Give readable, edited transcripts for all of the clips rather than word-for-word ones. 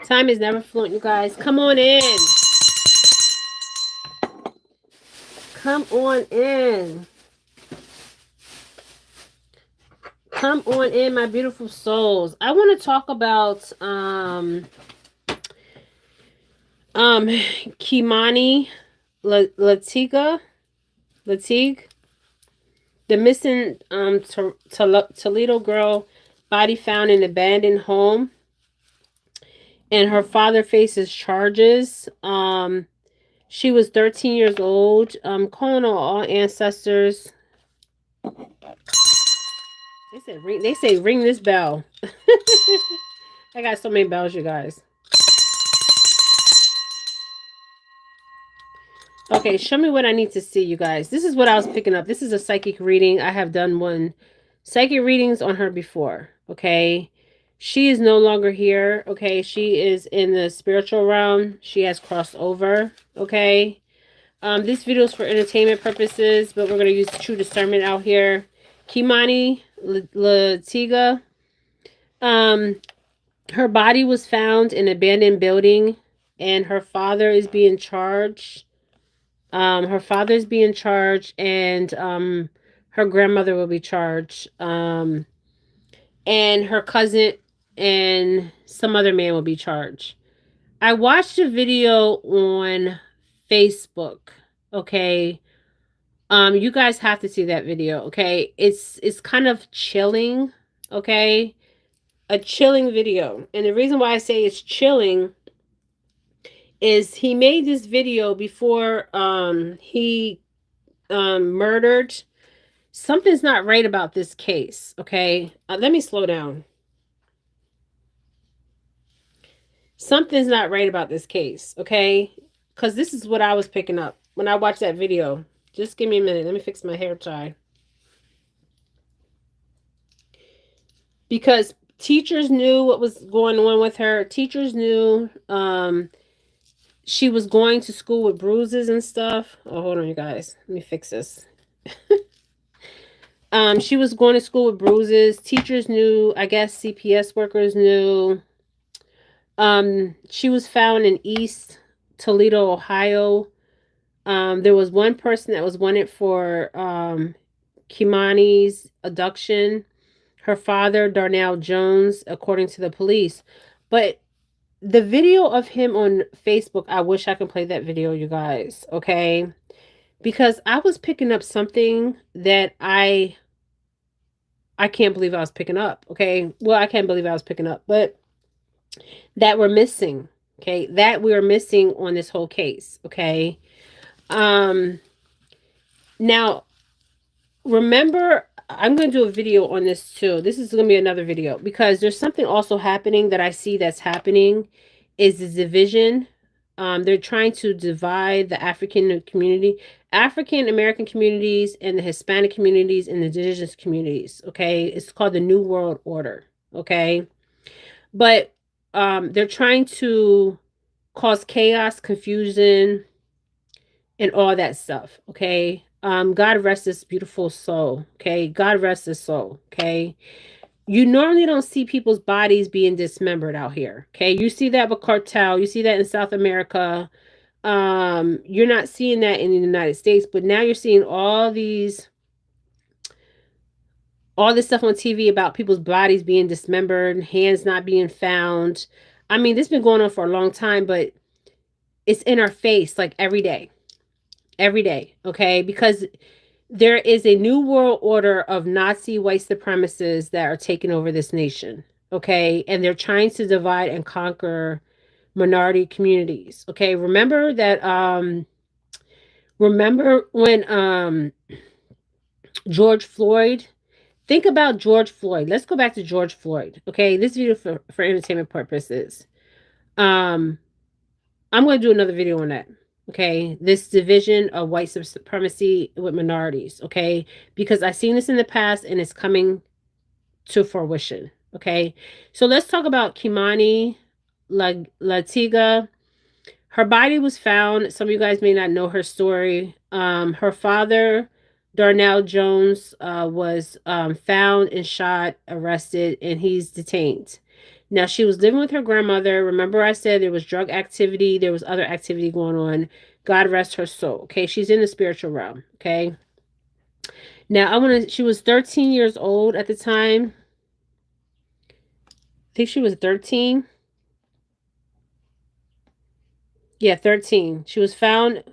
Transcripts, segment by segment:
Time is never fluent, you guys. Come on in. Come on in. Come on in, my beautiful souls. I want to talk about Keimani Latigue, the missing Toledo girl, body found in an abandoned home, and her father faces charges. She was 13 years old. Calling on all ancestors. They say ring this bell. I got so many bells, you guys. Okay, show me what I need to see, you guys. This is what I was picking up. This is a psychic reading. I have done one psychic readings on her before. Okay. She is no longer here. Okay. She is in the spiritual realm. She has crossed over. Okay. This video is for entertainment purposes, but we're going to use true discernment out here. Keimani Latigue. Her body was found in an abandoned building, and her father is being charged. Her father's being charged, and her grandmother will be charged. And her cousin and some other man will be charged. I watched a video on Facebook. Okay. You guys have to see that video. Okay. It's kind of chilling. Okay. A chilling video. And the reason why I say it's chilling is he made this video before he murdered. Something's not right about this case. Okay. Let me slow down. Something's not right about this case. Okay. Because this is what I was picking up when I watched that video. Just give me a minute. Let me fix my hair tie. Because teachers knew what was going on with her. Teachers knew she was going to school with bruises and stuff. Oh, hold on, you guys. Let me fix this. She was going to school with bruises. Teachers knew. I guess CPS workers knew. She was found in East Toledo, Ohio. There was one person that was wanted for Keimani's abduction. Her father, Darnell Jones, according to the police. But the video of him on Facebook, I wish I could play that video, you guys. Okay. Because I was picking up something that I can't believe I was picking up. Okay. Well, I can't believe I was picking up, but that we're missing. Okay. That we are missing on this whole case. Okay. Now, remember, I'm going to do a video on this too. This is going to be another video because there's something also happening that I see that's happening is the division. They're trying to divide the African community, African American communities, and the Hispanic communities and the indigenous communities. Okay. It's called the New World Order. Okay. But they're trying to cause chaos, confusion, and all that stuff. Okay. God rest this beautiful soul. Okay. God rest his soul. Okay. You normally don't see people's bodies being dismembered out here. Okay. You see that with cartel. You see that in South America. You're not seeing that in the United States, but now you're seeing all this stuff on TV about people's bodies being dismembered, hands not being found. I mean, this has been going on for a long time, but it's in our face like every day. Every day. Okay. Because there is a new world order of Nazi white supremacists that are taking over this nation. Okay. And they're trying to divide and conquer minority communities. Okay. Remember that, remember when George Floyd, think about George Floyd. Let's go back to George Floyd. Okay. This video for entertainment purposes. I'm going to do another video on that. Okay, this division of white supremacy with minorities. Okay, because I've seen this in the past and it's coming to fruition. Okay, so let's talk about Keimani Latigue. Her body was found. Some of you guys may not know her story. Her father, Darnell Jones, was found and shot, arrested, and he's detained. Now, she was living with her grandmother. Remember, I said there was drug activity, there was other activity going on. God rest her soul. Okay, she's in the spiritual realm. Okay. Now, she was 13 years old at the time. I think she was 13. Yeah, 13. She was found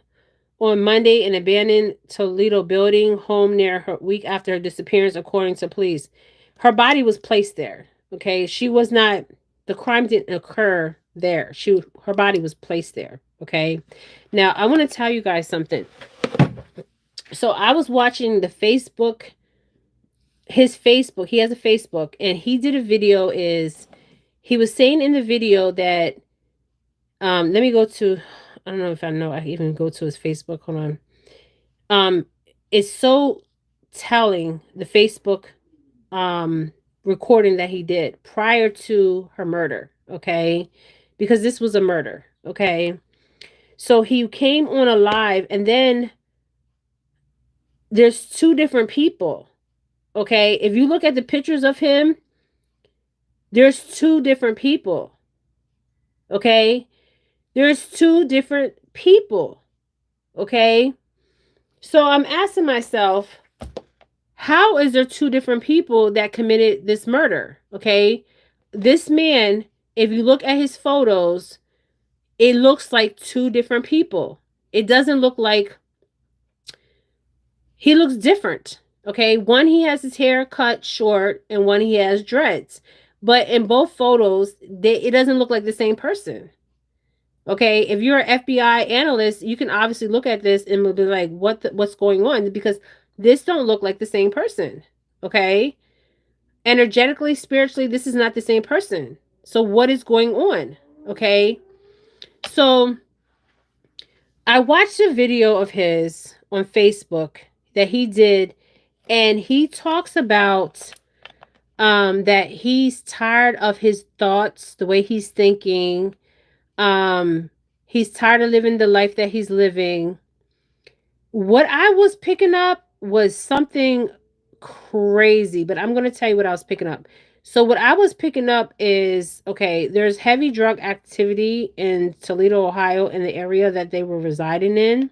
on Monday in an abandoned Toledo building home near her week after her disappearance, according to police. Her body was placed there. Okay, she was not. The crime didn't occur there. Her body was placed there. Okay, now I want to tell you guys something. So I was watching the Facebook, his Facebook. He has a Facebook, and he did a video. He was saying in the video that let me go to. I don't know if I know. I even go to his Facebook. Hold on. um it's so telling, the Facebook recording that he did prior to her murder. Okay, because this was a murder. Okay, so he came on a live, and then there's two different people. Okay, if you look at the pictures of him, there's two different people. Okay, there's two different people. Okay, so I'm asking myself, how is there two different people that committed this murder? Okay. This man, if you look at his photos, it looks like two different people. It doesn't look like, he looks different. Okay. One, he has his hair cut short, and one, he has dreads. But in both photos, it doesn't look like the same person. Okay. If you're an FBI analyst, you can obviously look at this and be like, what's going on? Because this don't look like the same person. Okay. Energetically, spiritually, this is not the same person. So what is going on? Okay. So I watched a video of his on Facebook that he did, and he talks about that he's tired of his thoughts, the way he's thinking. He's tired of living the life that he's living. What I was picking up was something crazy, but I'm going to tell you what I was picking up. So what I was picking up is, okay, there's heavy drug activity in Toledo, Ohio, in the area that they were residing in.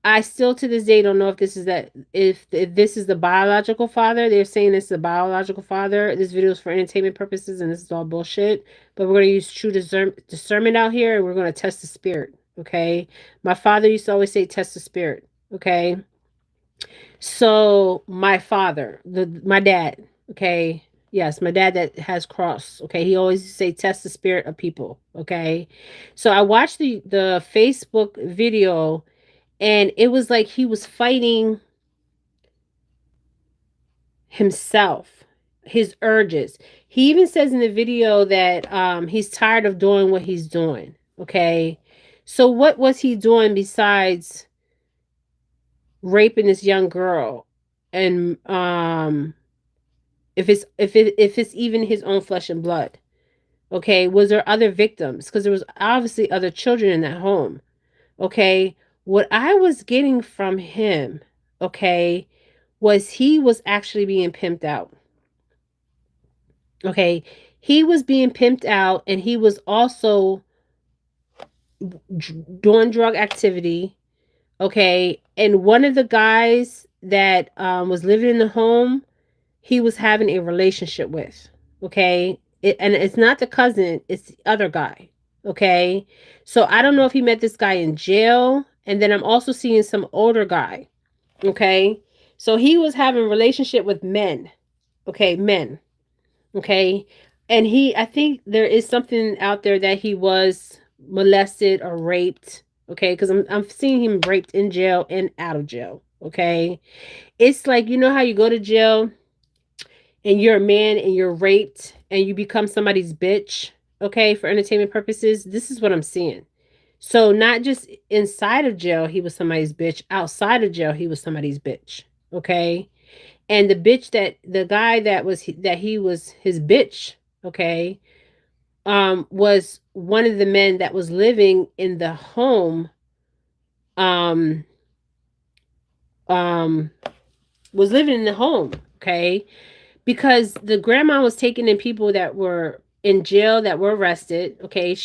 I still to this day don't know if this is the biological father. They're saying it's the biological father. This video is for entertainment purposes, and this is all bullshit. But we're going to use true discernment out here, and we're going to test the spirit. Okay. My father used to always say, test the spirit. Okay. So my father, my dad, okay. Yes, my dad that has cross. Okay. He always used to say, test the spirit of people. Okay. So I watched the Facebook video, and it was like he was fighting himself, his urges. He even says in the video that he's tired of doing what he's doing. Okay. So what was he doing besides raping this young girl? And if it's even his own flesh and blood. Okay, was there other victims? Because there was obviously other children in that home. Okay, what I was getting from him, okay, was he was actually being pimped out. Okay, he was being pimped out, and he was also doing drug activity. Okay, and one of the guys that was living in the home, he was having a relationship with. Okay, and it's not the cousin, it's the other guy. Okay, so I don't know if he met this guy in jail, and then I'm also seeing some older guy. Okay, so he was having a relationship with men. Okay, men. Okay, and I think there is something out there that he was molested or raped. Okay, because I'm seeing him raped in jail and out of jail. Okay, it's like, you know how you go to jail and you're a man and you're raped and you become somebody's bitch, okay, for entertainment purposes. This is what I'm seeing. So not just inside of jail he was somebody's bitch, outside of jail he was somebody's bitch. Okay, and the guy that he was his bitch, okay, was one of the men that was living in the home, um um was living in the home. Okay, because the grandma was taking in people that were in jail that were arrested. Okay,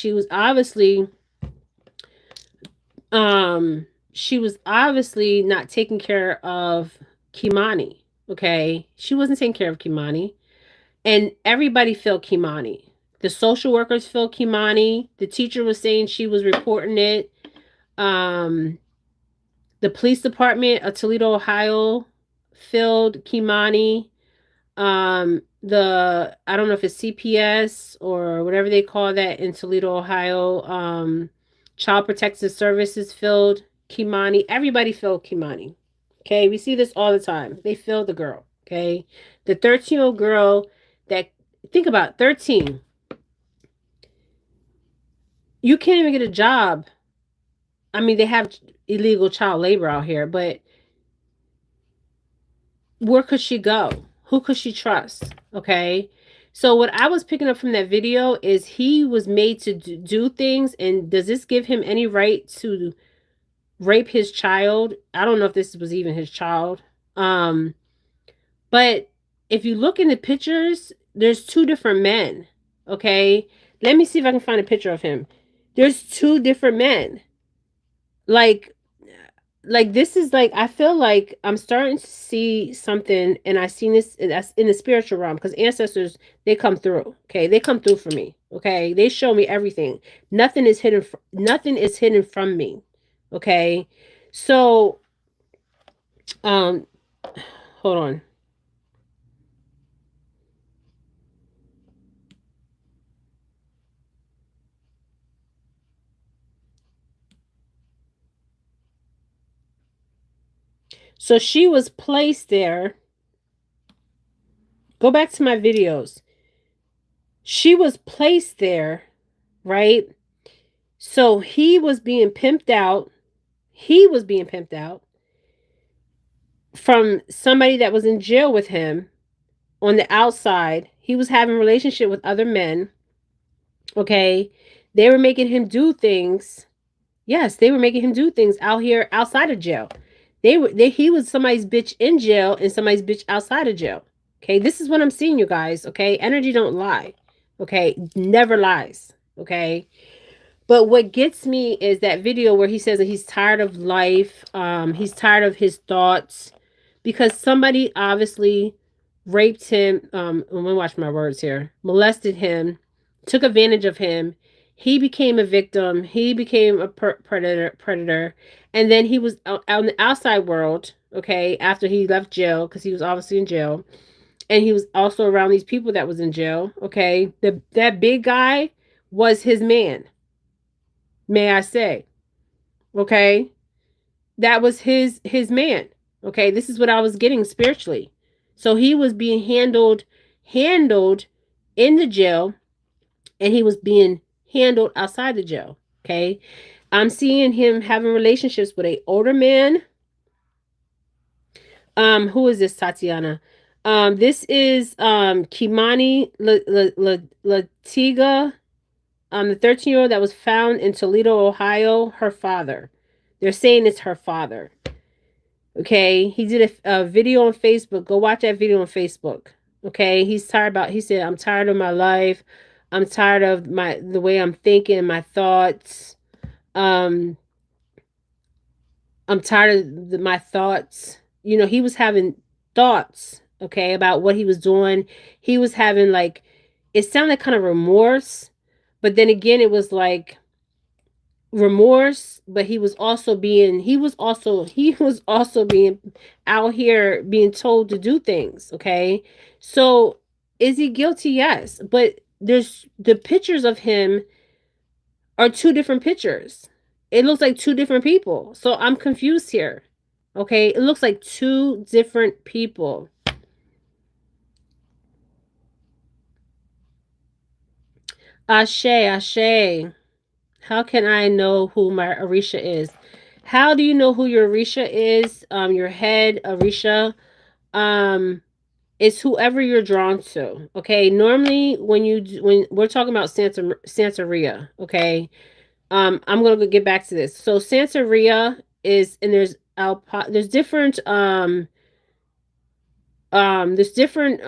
um she was obviously not taking care of Keimani. Okay, she wasn't taking care of Keimani, and everybody felt Keimani. The social workers felt Keimani. The teacher was saying she was reporting it. Um, the police department of Toledo, Ohio, filled Keimani. The I don't know if it's CPS or whatever they call that in Toledo, Ohio. Child Protective Services filled Keimani. Everybody filled Keimani. Okay, we see this all the time. They filled the girl. Okay, the 13-year-old girl that, think about 13. You can't even get a job. I mean, they have illegal child labor out here, but where could she go? Who could she trust? Okay. So what I was picking up from that video is he was made to do things, and does this give him any right to rape his child? I don't know if this was even his child. Um, but if you look in the pictures, there's two different men. Okay. Let me see if I can find a picture of him. There's two different men. Like this is like, I feel like I'm starting to see something, and I seen this that's in the spiritual realm, because ancestors, they come through. Okay, they come through for me. Okay, they show me everything. Nothing is hidden from me. Okay, so um hold on. So she was placed there. Go back to my videos. She was placed there, right? So he was being pimped out. He was being pimped out from somebody that was in jail with him. On the outside, he was having a relationship with other men. Okay, they were making him do things. Yes, they were making him do things out here outside of jail. He was somebody's bitch in jail and somebody's bitch outside of jail. Okay, this is what I'm seeing, you guys. Okay, energy don't lie. Okay, never lies. Okay, but what gets me is that video where he says that he's tired of life. He's tired of his thoughts, because somebody obviously raped him. Let me watch my words here. Molested him, took advantage of him. He became a victim. He became a predator, and then he was out in the outside world. Okay, after he left jail, because he was obviously in jail, and he was also around these people that was in jail. Okay, that big guy was his man, may I say. Okay, that was his man. Okay, this is what I was getting spiritually. So he was being handled in the jail, and he was being handled outside the jail. Okay, I'm seeing him having relationships with a older man. Who is this, Tatiana? This is Keimani Latigue, the 13-year-old that was found in Toledo, Ohio. Her father. They're saying it's her father. Okay, he did a video on Facebook. Go watch that video on Facebook. Okay, he said, I'm tired of my life. I'm tired of the way I'm thinking, my thoughts. Um, I'm tired of my thoughts. He was having thoughts, okay, about what he was doing. He was having, like, it sounded kind of remorse, but then again, it was like remorse, but he was also being out here being told to do things. Okay, so is he guilty? Yes, but there's the pictures of him are two different pictures. It looks like two different people, so I'm confused here. Okay, it looks like two different people. Ashe, Ashe. How can I know who my Orisha is? How do you know who your Orisha is? Your head Orisha. It's whoever you're drawn to. Okay. Normally, when we're talking about Santeria, okay. I'm gonna get back to this. So Santeria is, and there's different there's different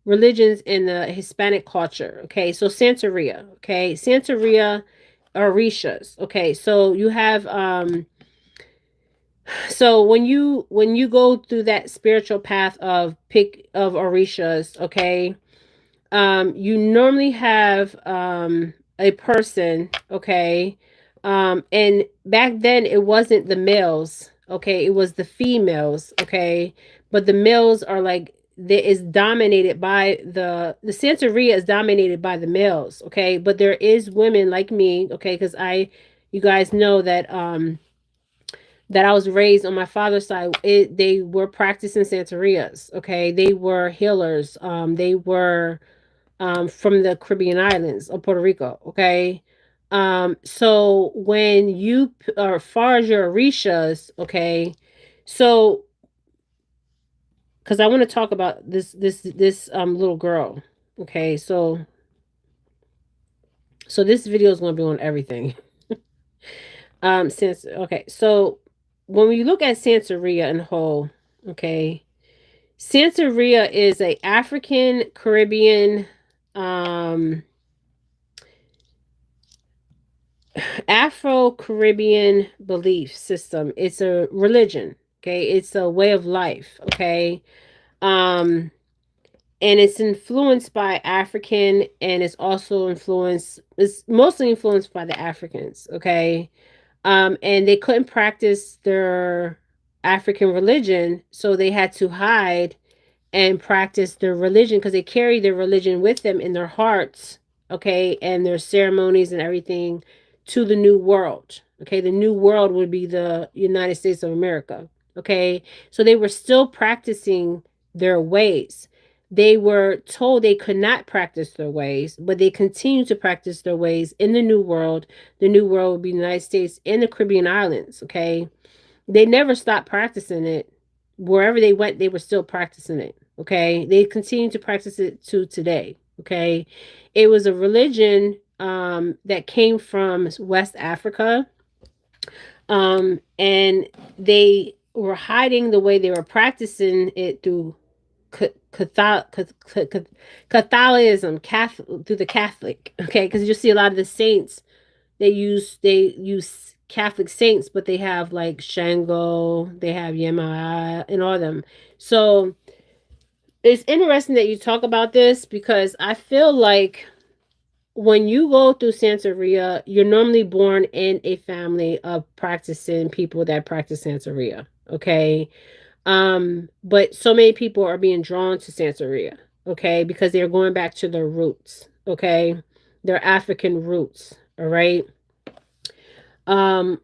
religions in the Hispanic culture. Okay, so Santeria. Okay, Santeria, Orishas. Okay, so you have so when you go through that spiritual path of pick of Orishas, okay, you normally have a person, okay, and back then it wasn't the males, okay, it was the females, okay, but the males are like there is dominated by the Santeria is dominated by the males, okay, but there is women like me, okay, because you guys know that I was raised on my father's side, they were practicing Santerias. Okay, they were healers. They were from the Caribbean islands of Puerto Rico. Okay, so when you as far as your Orishas, okay, so because I want to talk about this little girl. Okay, so this video is going to be on everything. Since okay, so when we look at Santeria in whole, okay, Santeria is a African Caribbean um Afro Caribbean belief system. It's a religion, okay? It's a way of life, okay? Um and it's influenced by African, and it's mostly influenced by the Africans, okay? And they couldn't practice their African religion, so they had to hide and practice their religion because they carry their religion with them in their hearts, okay, and their ceremonies and everything to the new world. Okay, the new world would be the United States of America. Okay, so they were still practicing their ways. They were told they could not practice their ways, but they continued to practice their ways in the new world. The new world would be the United States and the Caribbean islands. Okay, they never stopped practicing it. Wherever they went, they were still practicing it. Okay. They continue to practice it to today. Okay. It was a religion that came from West Africa. And they were hiding the way they were practicing it through Catholicism, Catholic, through the Catholic. Okay. Because you see a lot of the saints, they use Catholic saints, but they have like Shango, they have Yemaya, and all of them. So it's interesting that you talk about this because I feel like when you go through Santeria, you're normally born in a family of practicing people that practice Santeria. Okay. But so many people are being drawn to Santeria, okay, because they're going back to their roots, okay, their African roots. All right. Um,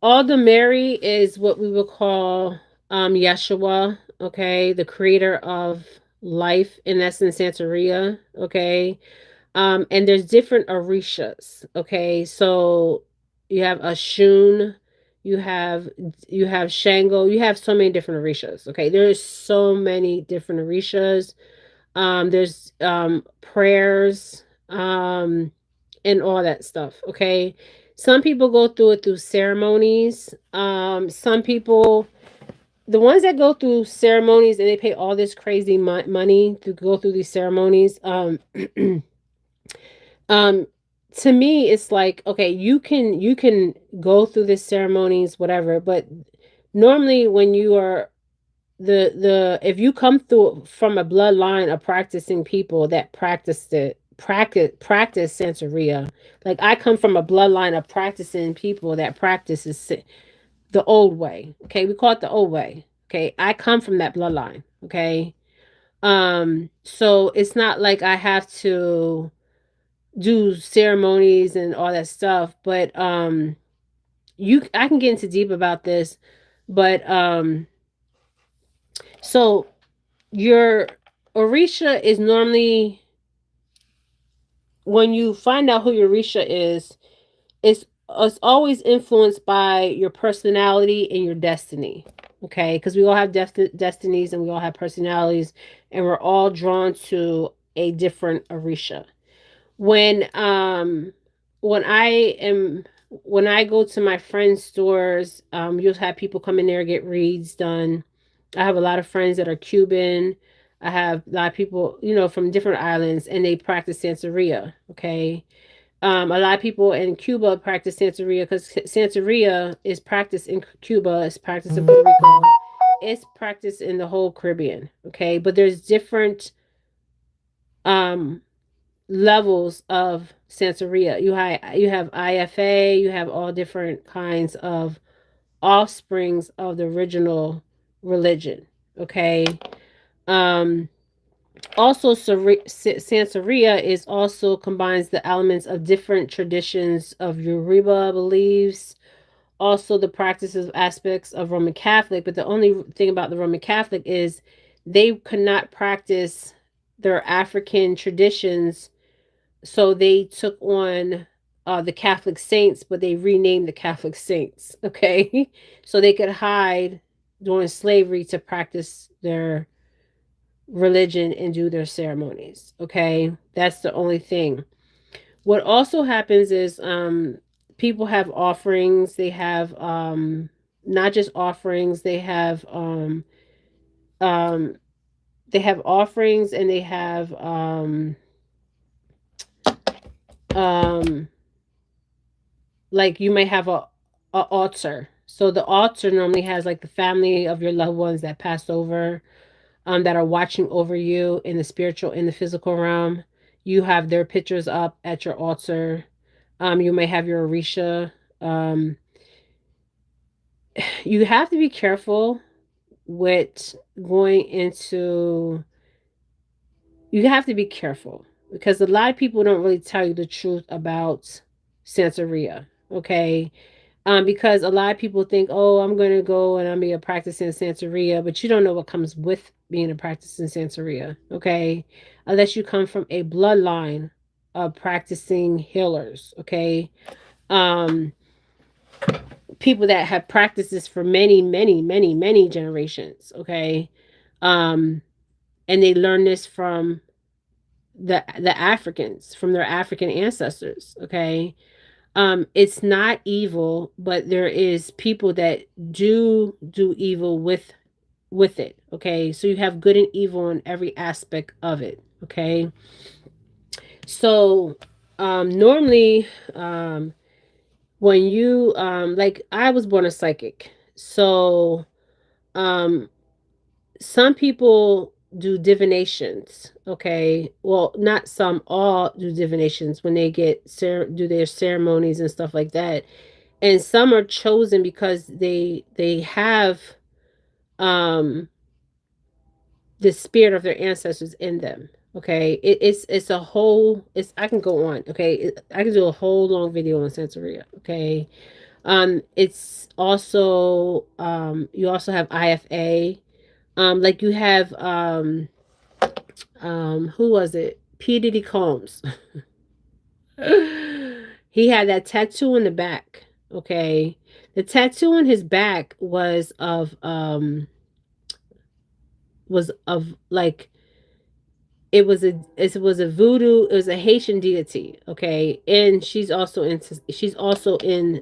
Alda Mary is what we would call Yeshua, okay, the creator of life in essence Santeria, okay. And there's different Orishas, okay. So you have Ashun, you have you have Shango, you have so many different Orishas, okay. There's so many different Orishas. There's prayers, and all that stuff, okay. Some people go through it through ceremonies. Some people, the ones that go through ceremonies and they pay all this crazy money to go through these ceremonies, um to me it's like, okay, you can go through these ceremonies, whatever, but normally when you are the if you come through from a bloodline of practicing people that practice Santeria, like I come from a bloodline of practicing people that practices the old way. Okay, we call it the old way. Okay, I come from that bloodline. Okay, so it's not like I have to do ceremonies and all that stuff, but you I can get into deep about this, but so your Orisha is normally, when you find out who your Orisha is, it's always influenced by your personality and your destiny. Okay, because we all have destinies and we all have personalities, and we're all drawn to a different Orisha. When when I am when I go to my friends' stores, you'll have people come in there get reads done. I have a lot of friends that are Cuban. I have a lot of people, from different islands, and they practice Santeria. Okay. A lot of people in Cuba practice Santeria because Santeria is practiced in Cuba, it's practiced in Puerto Rico, it's practiced in the whole Caribbean. Okay. But there's different um levels of Santeria. You have IFA, you have all different kinds of offsprings of the original religion. Okay. Um, Also, Santeria is also combines the elements of different traditions of Yoruba beliefs, also the practices aspects of Roman Catholic. But the only thing about the Roman Catholic is they could not practice their African traditions, so they took on the Catholic saints, but they renamed the Catholic saints. Okay, so they could hide during slavery to practice their religion and do their ceremonies. Okay, that's the only thing. What also happens is people have offerings. They have not just offerings. Um they have offerings, and they have um like you may have a altar. So the altar normally has like the family of your loved ones that passed over, that are watching over you in the spiritual, in the physical realm. You have their pictures up at your altar. You may have your Orisha. Um, you have to be careful with going into. You have to be careful because a lot of people don't really tell you the truth about Santeria. Okay, because a lot of people think, oh, I'm going to go and I'm going to practice in Santeria, but you don't know what comes with being a practice in Santeria, okay? Unless you come from a bloodline of practicing healers, okay? Um, People that have practiced this for many, many, many, many generations, okay? Um, and they learn this from the Africans, from their African ancestors, okay? It's not evil, but there is people that do evil with it. Okay, so you have good and evil in every aspect of it. Okay, so normally, when you like, I was born a psychic, so um some people do divinations. Okay, well, not some, all do divinations when they do their ceremonies and stuff like that. And some are chosen because they have um the spirit of their ancestors in them. Okay, it's a whole, it's, I can go on. Okay, I can do a whole long video on Santeria. Okay, it's also you also have IFA. Like you have who was it, P Diddy Combs. He had that tattoo in the back. Okay, the tattoo on his back was of like, it was a voodoo, it was a Haitian deity. Okay, and she's also in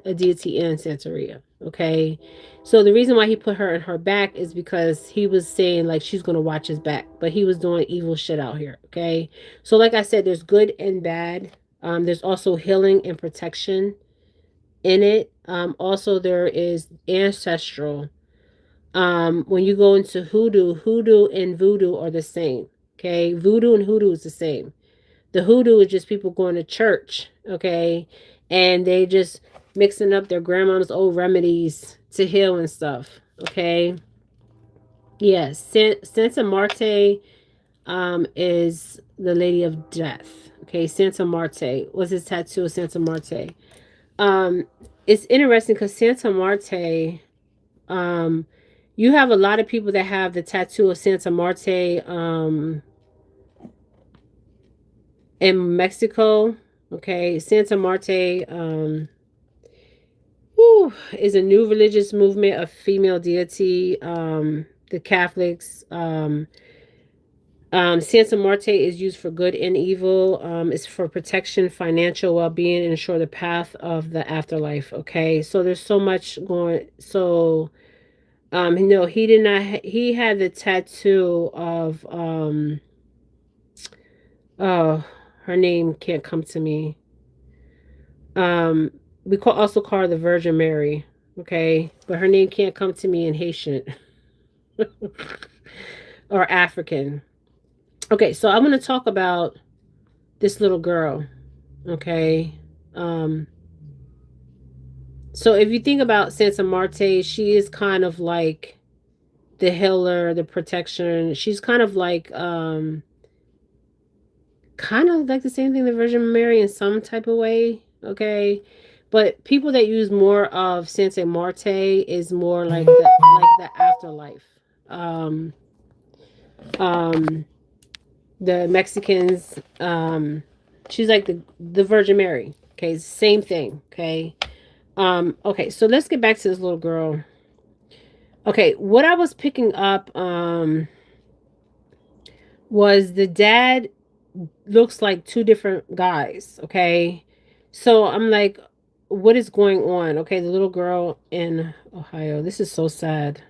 a deity in Santeria. Okay, so the reason why he put her in her back is because he was saying like she's gonna watch his back, but he was doing evil shit out here. Okay, so like I said, there's good and bad. There's also healing and protection in it. Also there is ancestral. When you go into hoodoo and voodoo are the same. Okay, voodoo and hoodoo is the same. The hoodoo is just people going to church, okay, and they just mixing up their grandma's old remedies to heal and stuff. Okay, yes, Santa Marte is the Lady of Death. Okay, Santa Marte was his tattoo of Santa Marte. Um, it's interesting because Santa Marte, um, you have a lot of people that have the tattoo of Santa Marte in Mexico. Okay, Santa Marte is a new religious movement of female deity. The Catholics. Santa Marte is used for good and evil. It's for protection, financial well-being, and ensure the path of the afterlife. Okay, so there's so much going. So No, he did not. He had the tattoo of oh, her name can't come to me. Um, we also call her the Virgin Mary. Okay, but her name can't come to me in Haitian or African. Okay, so I'm going to talk about this little girl. Okay. Um, so if you think about Santa Marte, she is kind of like the healer, the protection. She's kind of like the same thing the Virgin Mary in some type of way. Okay. But people that use more of Santa Marte is more like the afterlife. Um um the Mexicans, she's like the Virgin Mary. Okay, same thing. Okay. Okay, so let's get back to this little girl. Okay, what I was picking up was the dad looks like two different guys. Okay, so I'm like, what is going on? Okay, the little girl in Ohio. This is so sad.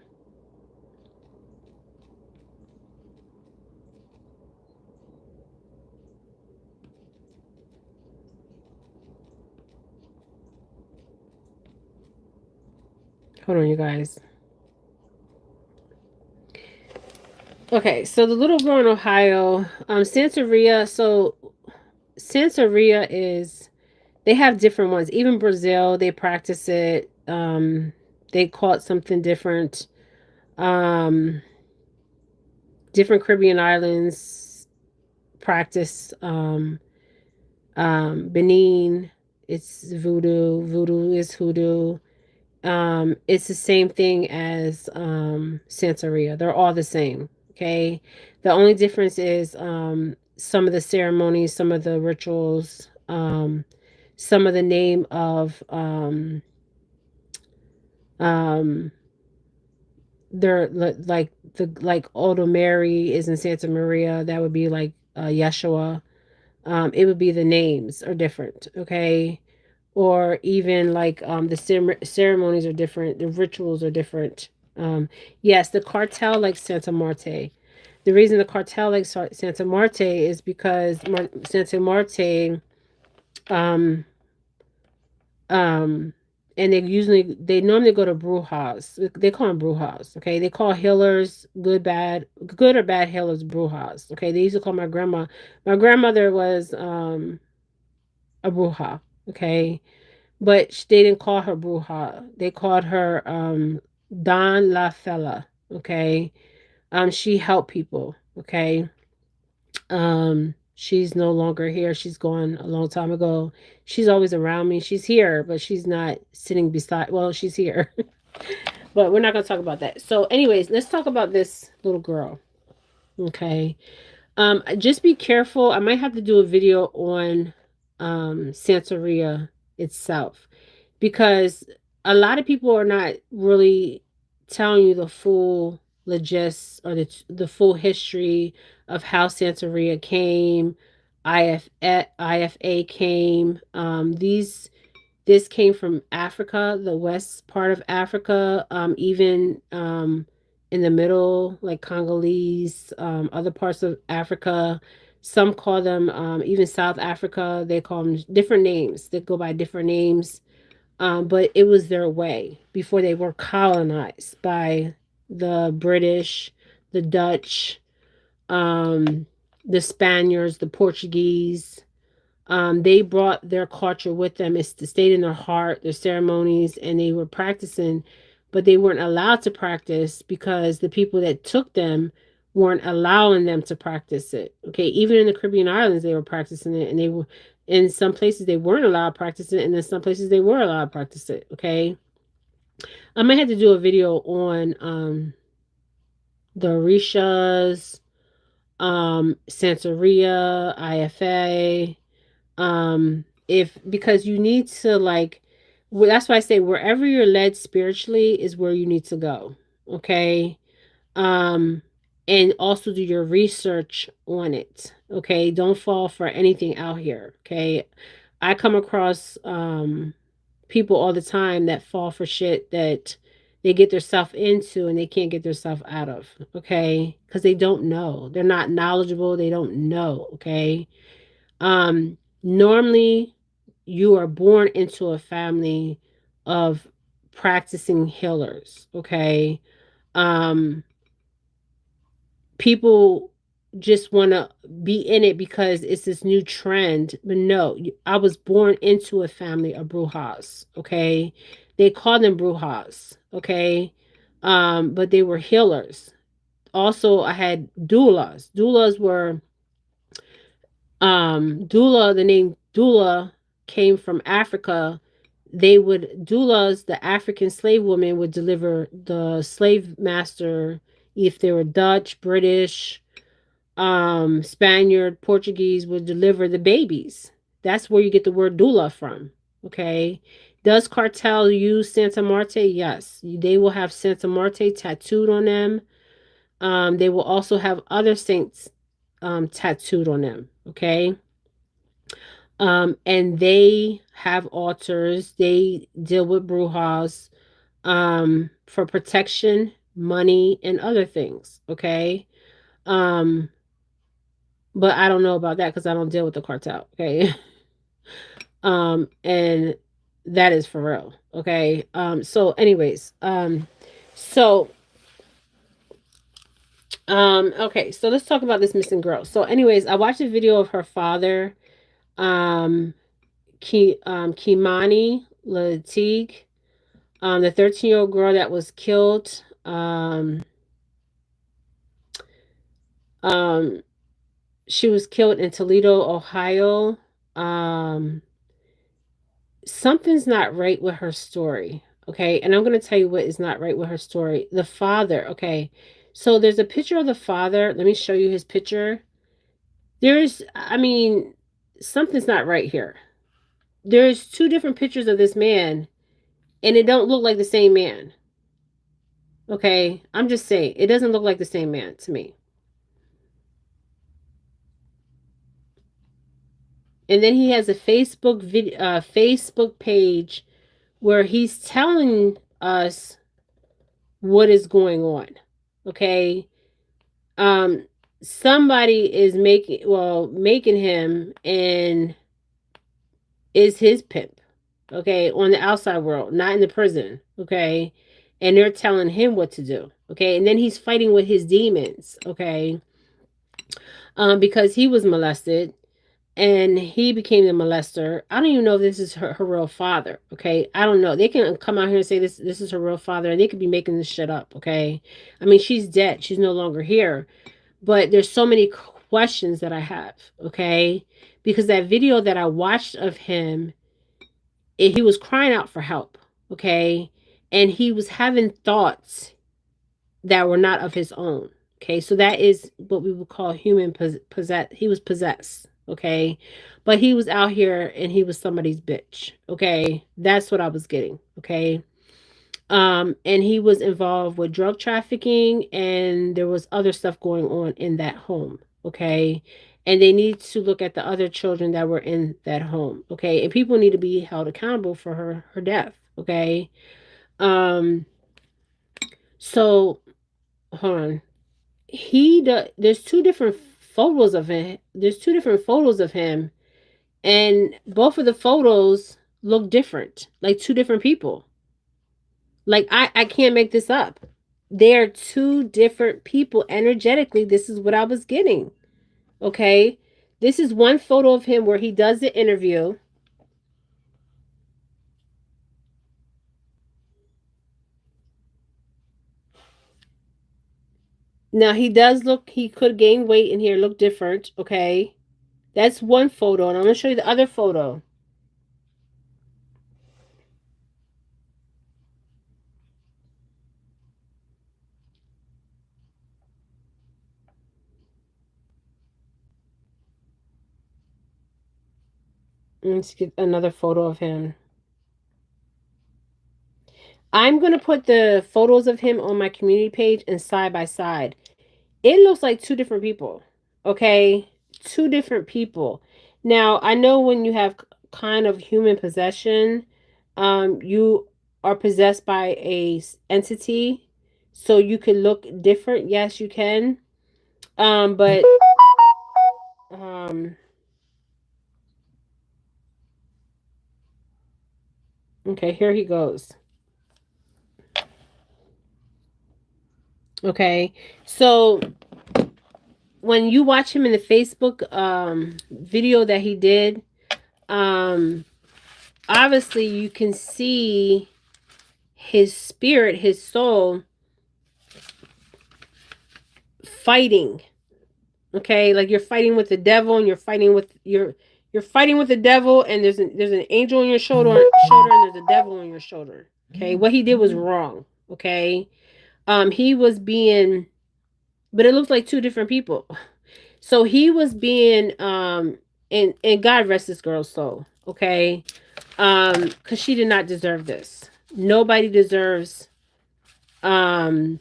Hold on, you guys. Okay, so the little girl in Ohio, Santeria. So Santeria is, they have different ones. Even Brazil, they practice it. They call it something different. Um, Different Caribbean islands practice. Benin, it's voodoo. Voodoo is hoodoo. It's the same thing as Santeria. They're all the same. Okay. The only difference is some of the ceremonies, some of the rituals, some of the name of um they're like Odo Mary is in Santa Maria. That would be like Yeshua. It would be the names are different. Okay. Or even like the ceremonies are different, the rituals are different. Yes, the cartel like Santa Marte. The reason the cartel like Santa Marte is because Santa Marte, um, um, and they normally go to brujas. They call them brujas. Okay, they call healers good or bad healers brujas. Okay, they used to call my grandma. My grandmother was a bruja. Okay, but they didn't call her Bruja. They called her Don La Fella. Okay. She helped people. Okay. She's no longer here. She's gone a long time ago. She's always around me. She's here, but she's not sitting beside. Well, she's here, but we're not going to talk about that. So, anyways, let's talk about this little girl. Okay. Just be careful. I might have to do a video on Santeria itself because a lot of people are not really telling you the full legis or the full history of how Santeria came, IFA came. This came from Africa, the west part of Africa, even in the middle, like Congolese, other parts of Africa. Some call them, even South Africa, they call them different names. They go by different names. But it was their way before they were colonized by the British, the Dutch, um, the Spaniards, the Portuguese. They brought their culture with them. It's stayed in their heart, their ceremonies, and they were practicing, but they weren't allowed to practice because the people that took them weren't allowing them to practice it. Okay, even in the Caribbean islands, they were practicing it, and they were in some places they weren't allowed to practice it, and in some places they were allowed to practice it. Okay, I might have to do a video on the Orishas, Santeria, IFA, if because you need to like that's why I say wherever you're led spiritually is where you need to go. Okay. um and also do your research on it. Okay, don't fall for anything out here. Okay, I come across people all the time that fall for shit that they get themselves into and they can't get themselves out of, okay? Because they don't know. They're not knowledgeable. They don't know, okay? Normally, you are born into a family of practicing healers, okay? Um, People just want to be in it because it's this new trend. But no, I was born into a family of brujas, okay? They call them brujas, okay? But they were healers. Also, I had doulas. Doulas were doula, the name doula came from Africa. They would doulas, the African slave woman would deliver the slave master if they were Dutch, British, Spaniard, Portuguese would deliver the babies. That's where you get the word doula from. Okay. Does cartel use Santa Marte? Yes. They will have Santa Marte tattooed on them. They will also have other saints tattooed on them. Okay. And they have altars. They deal with brujas for protection, money, and other things. Okay. Um, but I don't know about that because I don't deal with the cartel. Okay. And that is for real. Okay. So anyways, so okay, so let's talk about this missing girl. So anyways, I watched a video of her father, um Keimani Latigue, the 13-year-old girl that was killed. Um she was killed in Toledo, Ohio. Um Something's not right with her story. Okay. And I'm going to tell you what is not right with her story. The father. Okay. So there's a picture of the father. Let me show you his picture. I mean, something's not right here. There's two different pictures of this man, and it don't look like the same man. Okay. I'm just saying, it doesn't look like the same man to me. And then he has a Facebook page where he's telling us what is going on. Okay. um Somebody is making him and is his pimp, okay, on the outside world, not in the prison, okay, and they're telling him what to do, okay, and then he's fighting with his demons, okay, because he was molested and he became the molester. I don't even know if this is her real father, okay, I don't know. They can come out here and say this is her real father, and they could be making this shit up, okay. I mean, she's dead, she's no longer here. But there's so many questions that I have, okay? Because that video that I watched of him, he was crying out for help, okay? And he was having thoughts that were not of his own, okay? So that is what we would call human possess. He was possessed, okay? But he was out here and he was somebody's bitch, okay? That's what I was getting, okay? And he was involved with drug trafficking, and there was other stuff going on in that home, okay. And they need to look at the other children that were in that home, okay, and people need to be held accountable for her death, okay. um so hold on. There's two different photos of him. There's two different photos of him, and both of the photos look different, like two different people. Like I can't make this up. They're two different people energetically. This is what I was getting. Okay. This is one photo of him where he does the interview. Now he could gain weight in here, look different. Okay. That's one photo. And I'm going to show you the other photo. Let's get another photo of him. I'm going to put the photos of him on my community page and side by side. It looks like two different people. Okay. Two different people. Now, I know when you have kind of human possession, you are possessed by a entity, so you can look different. Yes, you can. But um, okay, here he goes. Okay, so when you watch him in the Facebook video that he did, um, obviously you can see his spirit, his soul fighting. Okay, like you're fighting with the devil, and you're fighting with the devil, and there's an angel on your shoulder, and there's a devil on your shoulder. Okay, what he did was wrong. Okay, he was being, but it looks like two different people. So he was being, and God rest this girl's soul. Okay, because she did not deserve this. Nobody deserves, to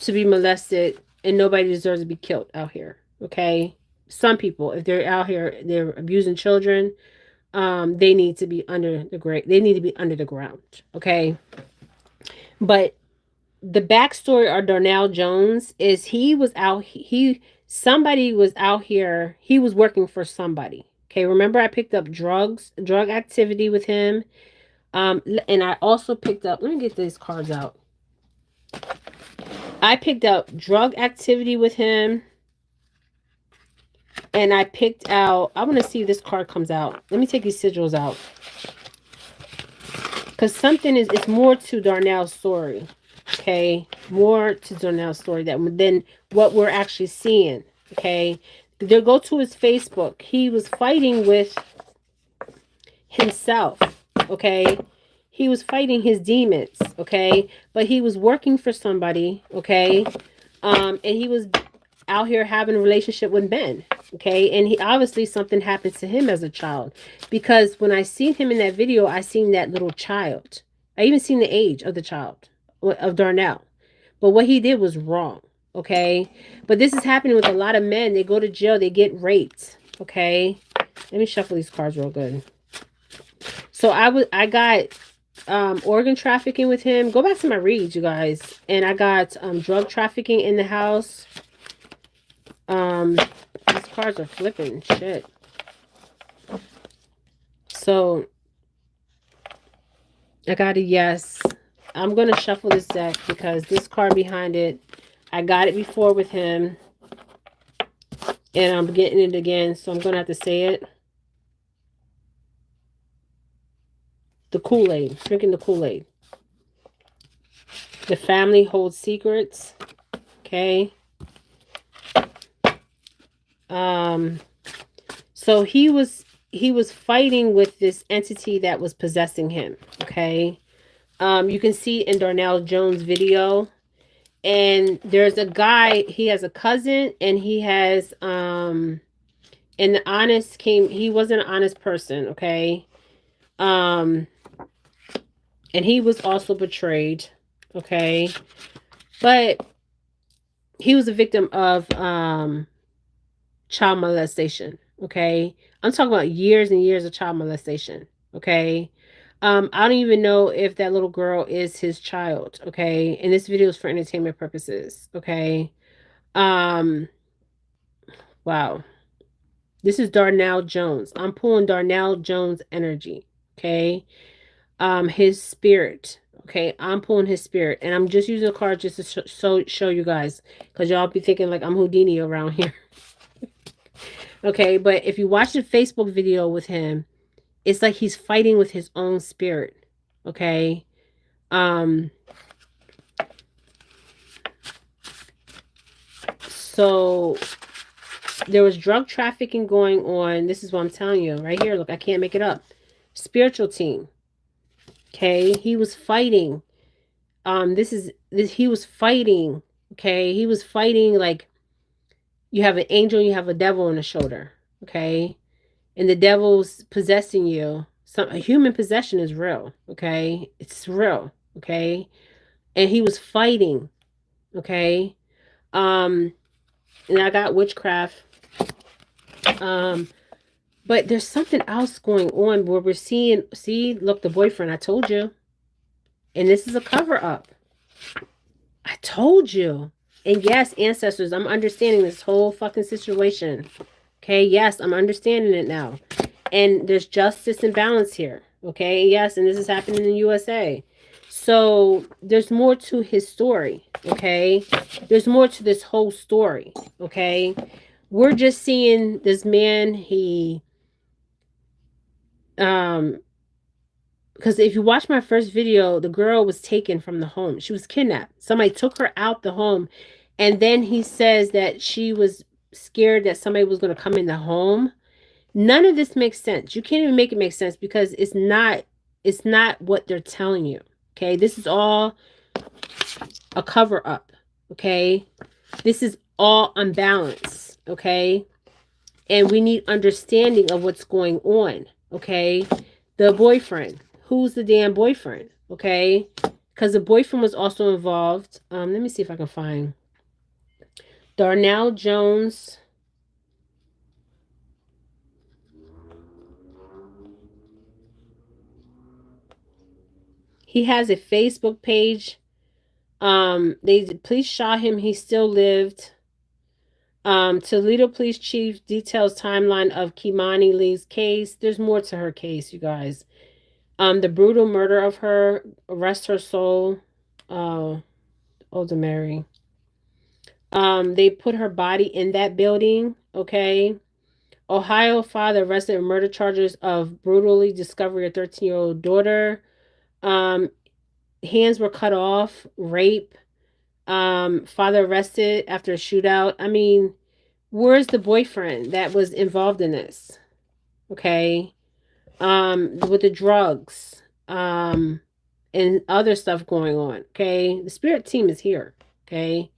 be molested, and nobody deserves to be killed out here. Okay, some people, if they're out here, they're abusing children. They need to be under the grave. They need to be under the ground. Okay, but the backstory of Darnell Jones is he was out. Somebody was out here. He was working for somebody. Okay, remember I picked up drug activity with him. And I also picked up. Let me get these cards out. I picked up drug activity with him. And I picked out, I want to see if this card comes out. Let me take these sigils out. Because it's more to Darnell's story. Okay? More to Darnell's story than what we're actually seeing. Okay? They'll go to his Facebook. He was fighting with himself. Okay? He was fighting his demons. Okay? But he was working for somebody. Okay? And he was out here having a relationship with Ben. Okay, and he obviously something happened to him as a child, because when I seen him in that video, I seen that little child. I even seen the age of the child, of Darnell. But what he did was wrong. Okay, but this is happening with a lot of men. They go to jail, they get raped. Okay, let me shuffle these cards real good. So I got organ trafficking with him. Go back to my reads, you guys. And I got drug trafficking in the house. These cards are flipping shit. So I got a yes. I'm gonna shuffle this deck because this card behind it, I got it before with him, and I'm getting it again, so I'm gonna have to say it. The Kool-Aid, drinking the Kool-Aid. The family holds secrets. Okay. So he was fighting with this entity that was possessing him. Okay. You can see in Darnell Jones' video, and there's a guy, he has a cousin, and he has, and he wasn't an honest person. Okay. And he was also betrayed. Okay. But he was a victim of, child molestation. Okay. I'm talking about years and years of child molestation. Okay. I don't even know if that little girl is his child. Okay. And this video is for entertainment purposes. Okay. Wow. This is Darnell Jones. I'm pulling Darnell Jones energy. Okay. His spirit. Okay. I'm pulling his spirit, and I'm just using a card just to show you guys, because y'all be thinking like I'm Houdini around here. Okay, but if you watch the Facebook video with him, it's like he's fighting with his own spirit. Okay. So there was drug trafficking going on. This is what I'm telling you right here. Look, I can't make it up. Spiritual team. Okay, he was fighting. He was fighting. Okay, he was fighting like you have an angel, you have a devil on the shoulder. Okay. And the devil's possessing you. A human possession is real. Okay. It's real. Okay. And he was fighting. Okay. And I got witchcraft. But there's something else going on where we're seeing, see, look, the boyfriend, I told you. And this is a cover up. I told you. And yes, ancestors, I'm understanding this whole fucking situation. Okay, yes, I'm understanding it now. And there's justice and balance here. Okay, yes, and this is happening in the USA. So there's more to his story. Okay, there's more to this whole story. Okay, we're just seeing this man. Um, because if you watch my first video, the girl was taken from the home. She was kidnapped. Somebody took her out the home. And then he says that she was scared that somebody was going to come in the home. None of this makes sense. You can't even make it make sense because it's not what they're telling you. Okay? This is all a cover up. Okay? This is all unbalanced. Okay? And we need understanding of what's going on. Okay? The boyfriend. Who's the damn boyfriend? Okay? Because the boyfriend was also involved. Let me see if I can find Darnell Jones. He has a Facebook page. They police shot him. He still lived. Toledo police chief details timeline of Keimani Lee's case. There's more to her case, you guys. The brutal murder of her, arrest her soul. Older Mary. They put her body in that building. Okay. Ohio father arrested on murder charges of brutally discovery of 13-year-old daughter. Um, hands were cut off. Rape. Father arrested after a shootout. I mean, where's the boyfriend that was involved in this? Okay. With the drugs. And other stuff going on. Okay. The spirit team is here. Okay.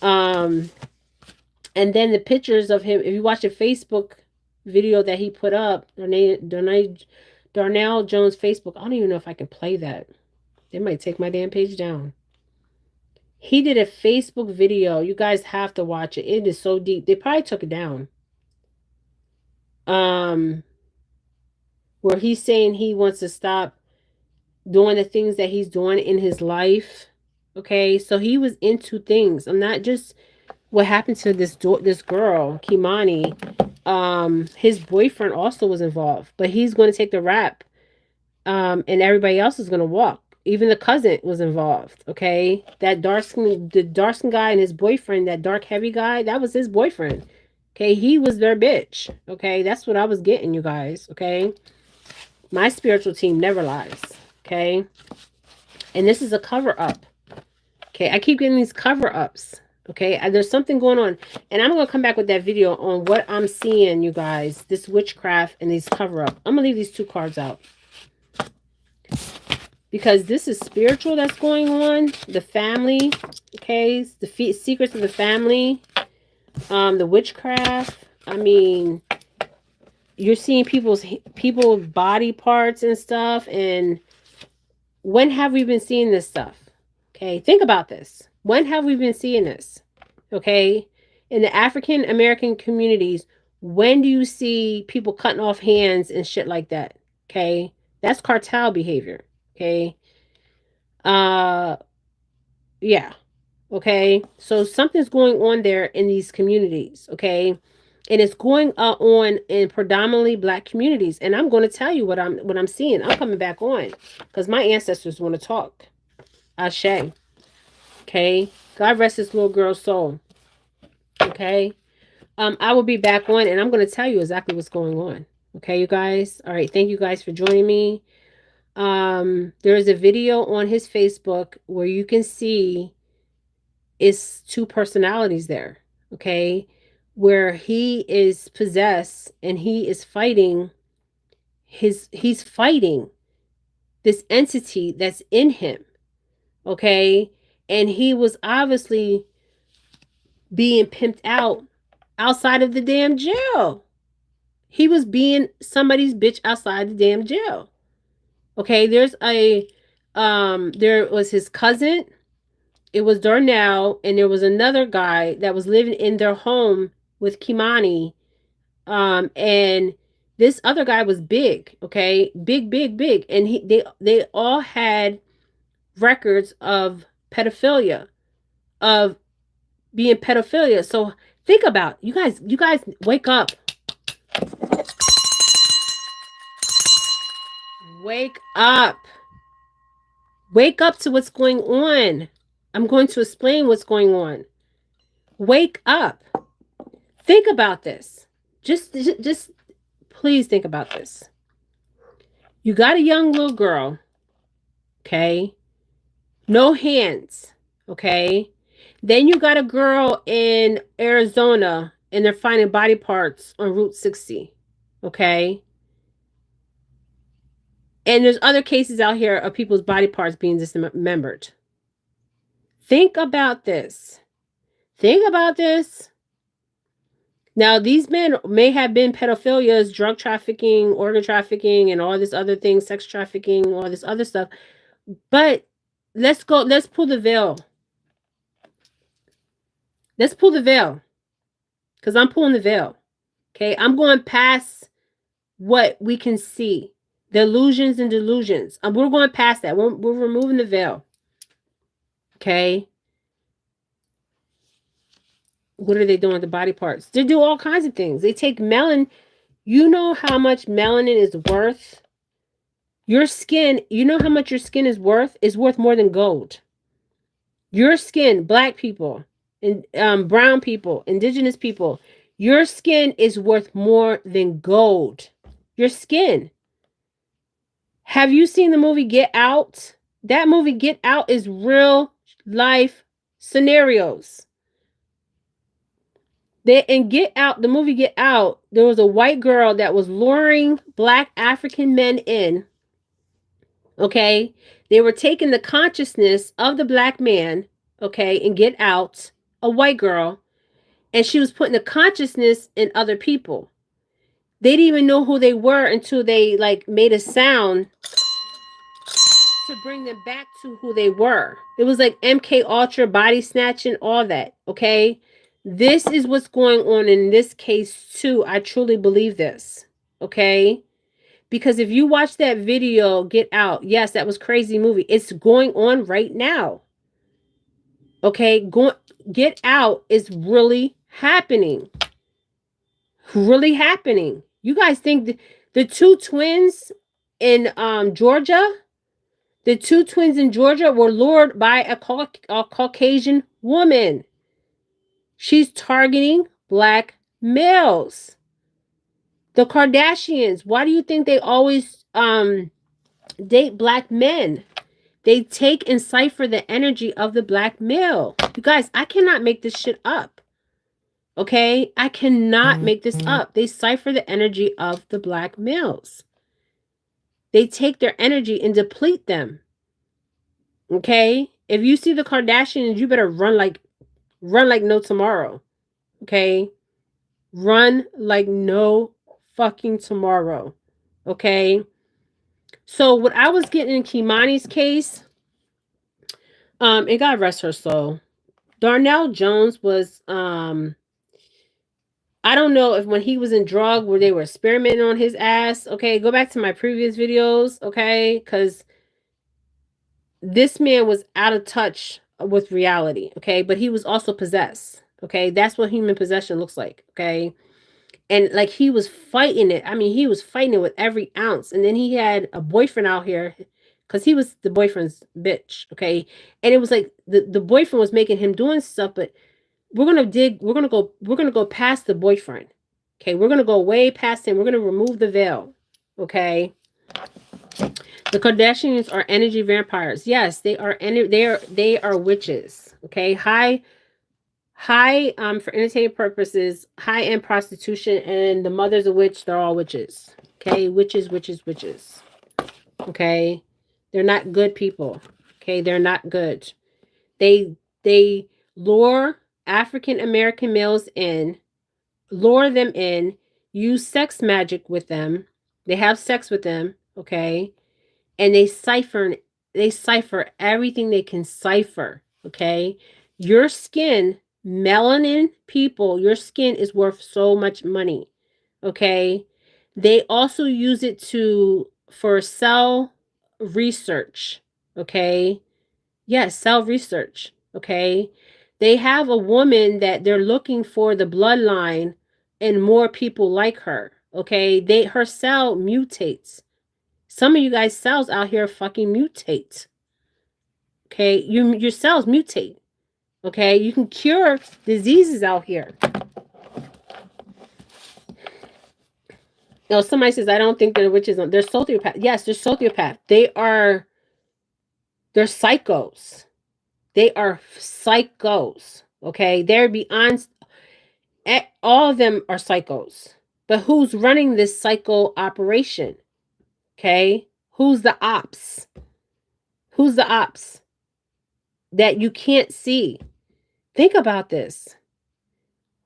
Um, and then the pictures of him, if you watch a Facebook video that he put up, Darnell Jones Facebook, I don't even know if I can play that. They might take my damn page down. He did a Facebook video. You guys have to watch it. It is so deep. They probably took it down. Um, where he's saying he wants to stop doing the things that he's doing in his life. Okay, so he was into things. I'm not just what happened to this girl, Keimani. His boyfriend also was involved, but he's going to take the rap. And everybody else is going to walk. Even the cousin was involved. Okay, the dark skin guy and his boyfriend, that dark heavy guy, that was his boyfriend. Okay, he was their bitch. Okay, that's what I was getting, you guys. Okay, my spiritual team never lies. Okay, and this is a cover up. Okay, I keep getting these cover ups. Okay, there's something going on, and I'm gonna come back with that video on what I'm seeing, you guys. This witchcraft and these cover up. I'm gonna leave these two cards out because this is spiritual that's going on. The family, okay, the secrets of the family, the witchcraft. I mean, you're seeing people's body parts and stuff. And when have we been seeing this stuff? Okay, think about this. When have we been seeing this? Okay, in the African American communities, when do you see people cutting off hands and shit like that? Okay, that's cartel behavior. Okay, yeah. Okay, so something's going on there in these communities. Okay, and it's going on in predominantly black communities. And I'm going to tell you what I'm seeing. I'm coming back on because my ancestors want to talk. Ashe. Okay, God rest this little girl's soul. Okay, I will be back on, and I'm going to tell you exactly what's going on. Okay, you guys. All right, thank you guys for joining me. There is a video on his Facebook where you can see it's two personalities there. Okay, where he is possessed and he's fighting this entity that's in him. Okay, and he was obviously being pimped out outside of the damn jail. He was being somebody's bitch outside the damn jail. Okay, there was his cousin. It was Darnell, and there was another guy that was living in their home with Keimani. And this other guy was big, okay? Big, big, big. And they all had records of pedophilia, of being pedophilia. So think about you guys wake up. Wake up. Wake up to what's going on. I'm going to explain what's going on. Wake up. Think about this. Just please think about this. You got a young little girl, okay? No hands, okay? Then you got a girl in Arizona and they're finding body parts on Route 60, okay? And there's other cases out here of people's body parts being dismembered. Think about this. Think about this. Now, these men may have been pedophilias, drug trafficking, organ trafficking, and all this other thing, sex trafficking, all this other stuff. But let's pull the veil. Let's pull the veil. Because I'm pulling the veil. Okay, I'm going past what we can see. The illusions and delusions. We're going past that. We're removing the veil. Okay. What are they doing with the body parts? They do all kinds of things. They take melanin. You know how much melanin is worth? Your skin, you know how much your skin is worth? It's worth more than gold. Your skin, black people, and brown people, indigenous people, your skin is worth more than gold. Your skin. Have you seen the movie Get Out? That movie Get Out is real life scenarios. Get Out, the movie Get Out, there was a white girl that was luring black African men in. Okay? They were taking the consciousness of the black man, okay, and Get Out, a white girl, and she was putting the consciousness in other people. They didn't even know who they were until they like made a sound to bring them back to who they were. It was like MK Ultra, body snatching, all that. Okay. This is what's going on in this case too. I truly believe this. Okay. Because if you watch that video, Get Out, yes, that was crazy movie. It's going on right now. Okay. Get Out is really happening. Really happening. You guys think the two twins in Georgia? The two twins in Georgia were lured by a Caucasian woman. She's targeting black males. The Kardashians, why do you think they always date black men? They take and cipher the energy of the black male. You guys, I cannot make this shit up. Okay? I cannot make this up. They cipher the energy of the black males. They take their energy and deplete them. Okay? If you see the Kardashians, you better run like no tomorrow. Okay? Run like no fucking tomorrow. Okay? So what I was getting in Keimani's case, and God rest her soul, Darnell Jones was I don't know if when he was in drug where they were experimenting on his ass. Okay, go back to my previous videos, okay? Because this man was out of touch with reality, okay? But he was also possessed, okay? That's what human possession looks like, okay? And like he was fighting it. I mean, he was fighting it with every ounce. And then he had a boyfriend out here because he was the boyfriend's bitch, okay? And it was like the boyfriend was making him doing stuff, but we're gonna go past the boyfriend. Okay, we're gonna go way past him. We're gonna remove the veil. Okay. The Kardashians are energy vampires. Yes, they are they are witches. Okay. High for entertainment purposes, high-end prostitution, and the mother's a witch, they're all witches. Okay, witches. Okay. They're not good people. Okay, they're not good. They lure African American males in, lure them in, use sex magic with them. They have sex with them, okay? And they cipher everything they can cipher, okay? Your skin, melanin people, your skin is worth so much money, okay? They also use it for cell research, okay? Yes, cell research. Okay. They have a woman that they're looking for the bloodline and more people like her. Okay. Her cell mutates. Some of you guys' cells out here fucking mutate. Okay. Your cells mutate. Okay. You can cure diseases out here. No, somebody says, I don't think they're witches. They're sociopaths. Yes, they're sociopaths. They're psychos. They are psychos. Okay. They're beyond, all of them are psychos. But who's running this psycho operation? Okay. Who's the ops? Who's the ops that you can't see? Think about this.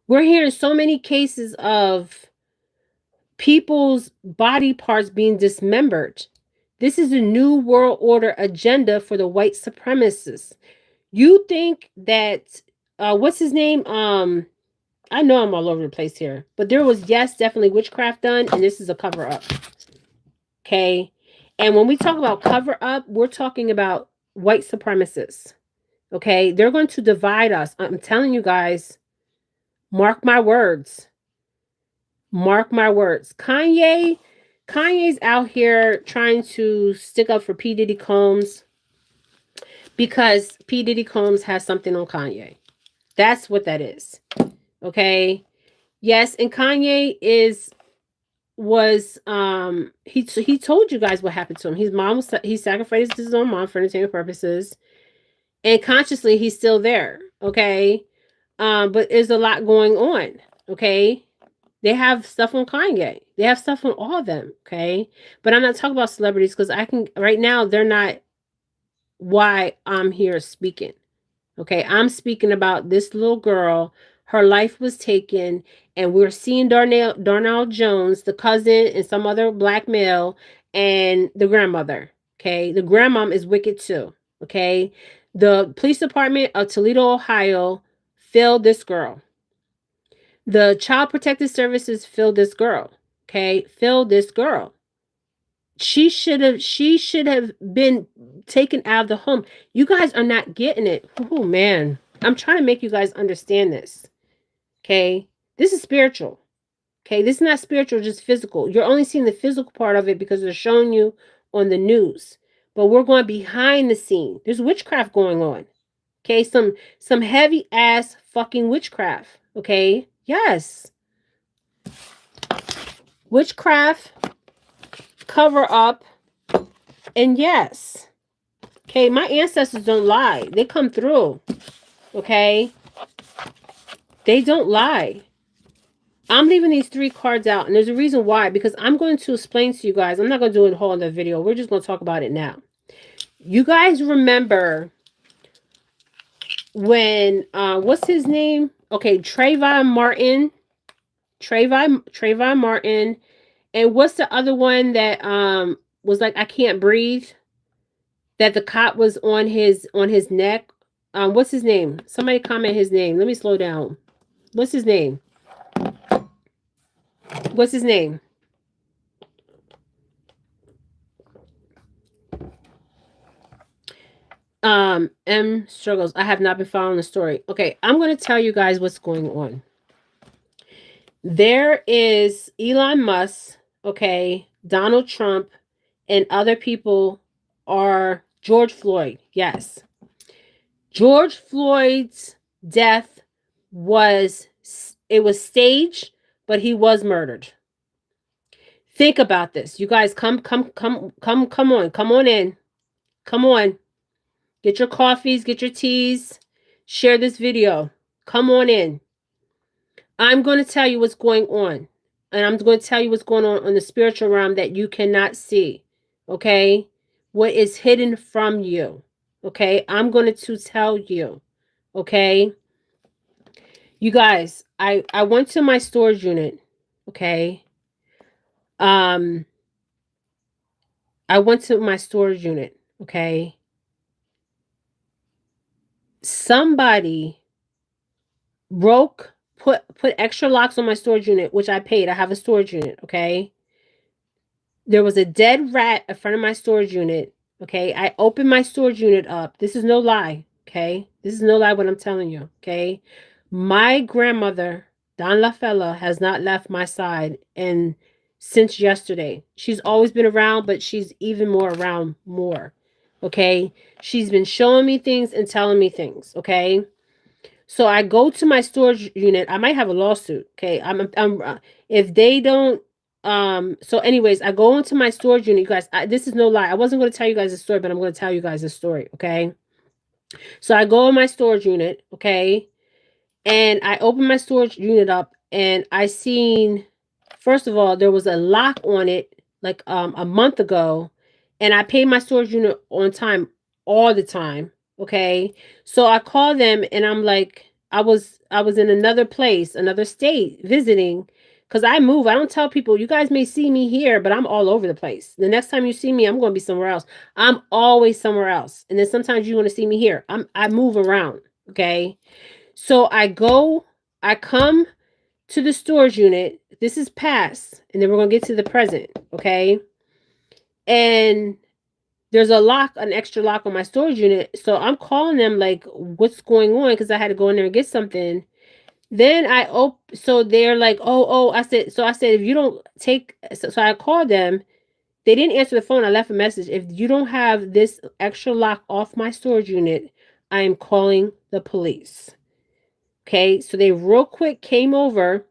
We're hearing so many cases of people's body parts being dismembered. This is a new world order agenda for the white supremacists. You think that what's his name? I know I'm all over the place here, but there was, yes, definitely witchcraft done, and this is a cover up. Okay. And when we talk about cover up, we're talking about white supremacists. Okay. They're going to divide us. I'm telling you guys, mark my words. Mark my words. Kanye's out here trying to stick up for P. Diddy Combs because P. Diddy Combs has something on Kanye. That's what that is. Okay. Yes, and Kanye he told you guys what happened to him. His mom he sacrificed his own mom for entertainment purposes, and consciously he's still there. Okay. But there's a lot going on. Okay. They have stuff on Kanye. They have stuff on all of them. Okay. But I'm not talking about celebrities because right now, they're not why I'm here speaking. Okay. I'm speaking about this little girl. Her life was taken, and we're seeing Darnell Jones, the cousin, and some other black male, and the grandmother. Okay. The grandmom is wicked too. Okay. The police department of Toledo, Ohio, failed this girl. The Child Protective Services failed this girl. Okay, failed this girl. She should have been taken out of the home. You guys are not getting it. Oh man. I'm trying to make you guys understand this. Okay? This is spiritual. Okay? This is not spiritual, just physical. You're only seeing the physical part of it because they're showing you on the news. But we're going behind the scene. There's witchcraft going on. Okay? Some heavy ass fucking witchcraft. Okay? Yes. Witchcraft, cover up, and yes. Okay, my ancestors don't lie. They come through. Okay? They don't lie. I'm leaving these 3 cards out, and there's a reason why, because I'm going to explain to you guys. I'm not going to do a whole other video. We're just going to talk about it now. You guys remember when, what's his name? Okay, Trayvon Martin. Trayvon Martin. And what's the other one that was like, I can't breathe? That the cop was on his neck. What's his name? Somebody comment his name. Let me slow down. What's his name? What's his name? M struggles. I have not been following the story. Okay, I'm going to tell you guys what's going on. There is Elon Musk, okay, Donald Trump, and other people are George Floyd. Yes. George Floyd's death was staged, but he was murdered. Think about this. You guys come on in. Come on. Get your coffees, get your teas, share this video. Come on in. I'm going to tell you what's going on. And I'm going to tell you what's going on in the spiritual realm that you cannot see. Okay? What is hidden from you. Okay? I'm going to tell you. Okay? You guys, I went to my storage unit. Okay? I went to my storage unit. Okay? Somebody put extra locks on my storage unit, which I paid. I have a storage unit, okay? There was a dead rat in front of my storage unit, Okay, I opened my storage unit up. This is no lie. Okay, this is no lie what I'm telling you. Okay, my grandmother, Don LaFella, has not left my side and since yesterday. She's always been around, but she's even more around more. Okay, she's been showing me things and telling me things. Okay, so I go to my storage unit. I might have a lawsuit. Okay. If they don't, so anyways, I go into my storage unit, you guys. This is no lie. I wasn't going to tell you guys a story, but I'm going to tell you guys a story. Okay. So I go in my storage unit. Okay. And I open my storage unit up and I seen, first of all, there was a lock on it like a month ago, and I paid my storage unit on time all the time. Okay. So I call them and I'm like, I was in another place, another state visiting. Cause I move. I don't tell people, you guys may see me here, but I'm all over the place. The next time you see me, I'm gonna be somewhere else. I'm always somewhere else. And then sometimes you're gonna see me here. I move around. Okay. So I come to the storage unit. This is past, and then we're gonna get to the present, okay? And there's a lock, an extra lock on my storage unit. So I'm calling them like, what's going on? Because I had to go in there and get something. Then so they're like, oh. I said, if you don't take, so I called them. They didn't answer the phone. I left a message. If you don't have this extra lock off my storage unit, I am calling the police. Okay, so they real quick came over.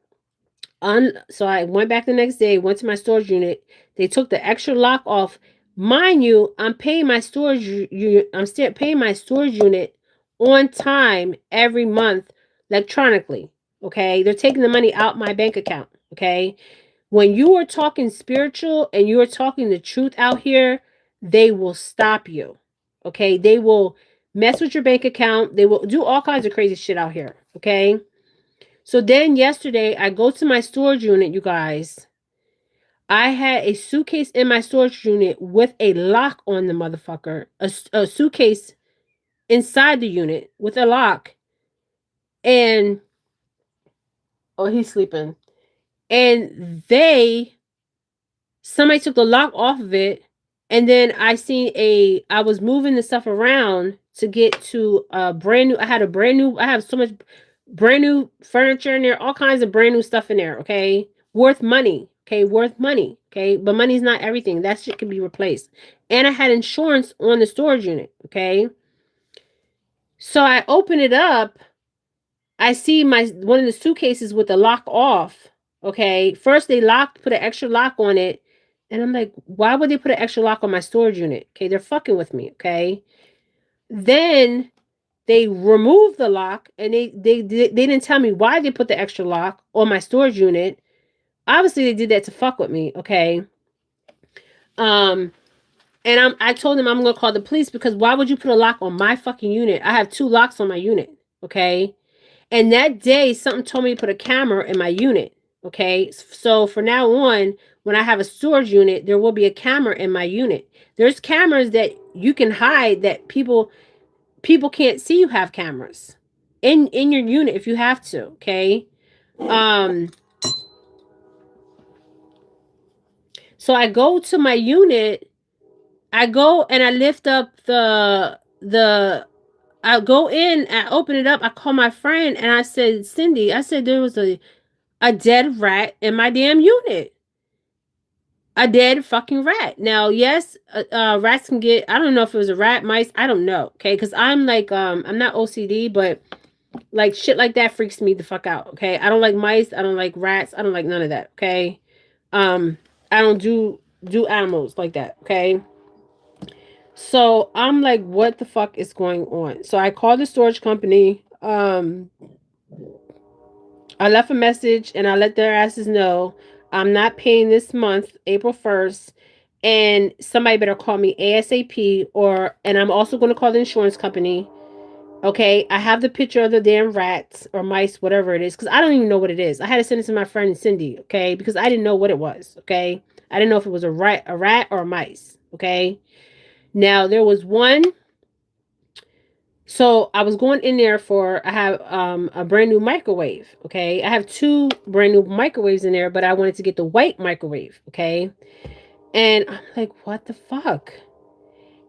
So I went back the next day, went to my storage unit. They took the extra lock off. Mind you, I'm paying my storage unit. I'm still paying my storage unit on time every month electronically. Okay, they're taking the money out my bank account. Okay, when you are talking spiritual and you are talking the truth out here, they will stop you. Okay, they will mess with your bank account. They will do all kinds of crazy shit out here. Okay. So then yesterday, I go to my storage unit, you guys. I had a suitcase in my storage unit with a lock on the motherfucker. A suitcase inside the unit with a lock. And, oh, he's sleeping. And somebody took the lock off of it. And then I was moving the stuff around to get to a brand new, I have so much brand new furniture in there, all kinds of brand new stuff in there, okay? Worth money, okay? Worth money, okay? But money's not everything. That shit can be replaced. And I had insurance on the storage unit, okay? So I open it up. I see one of the suitcases with the lock off, okay? First they put an extra lock on it. And I'm like, why would they put an extra lock on my storage unit? Okay, they're fucking with me, okay? Then they removed the lock and they didn't tell me why they put the extra lock on my storage unit. Obviously they did that to fuck with me, okay? And I told them I'm gonna call the police because why would you put a lock on my fucking unit? I have 2 locks on my unit, okay? And that day something told me to put a camera in my unit, okay? So for now on, when I have a storage unit, there will be a camera in my unit. There's cameras that you can hide that people can't see you have cameras in your unit if you have to, okay? So I go to my unit, I go and I lift up I go in, I open it up, I call my friend and I said, Cindy, I said there was a dead rat in my damn unit. A dead fucking rat. Now, yes, rats can get, I don't know if it was a rat, mice, I don't know, okay? Because I'm like, I'm not OCD, but like shit like that freaks me the fuck out, okay? I don't like mice, I don't like rats, I don't like none of that, okay? I don't do animals like that, okay? So I'm like, what the fuck is going on? So I called the storage company. I left a message and I let their asses know I'm not paying this month, April 1st, and somebody better call me ASAP and I'm also going to call the insurance company. Okay, I have the picture of the damn rats or mice, whatever it is, because I don't even know what it is. I had to send it to my friend Cindy, okay, because I didn't know what it was, okay? I didn't know if it was a rat or a mice, okay? Now, there was one. So I was going in there I have a brand new microwave, okay? I have 2 brand new microwaves in there, but I wanted to get the white microwave, okay? And I'm like, what the fuck?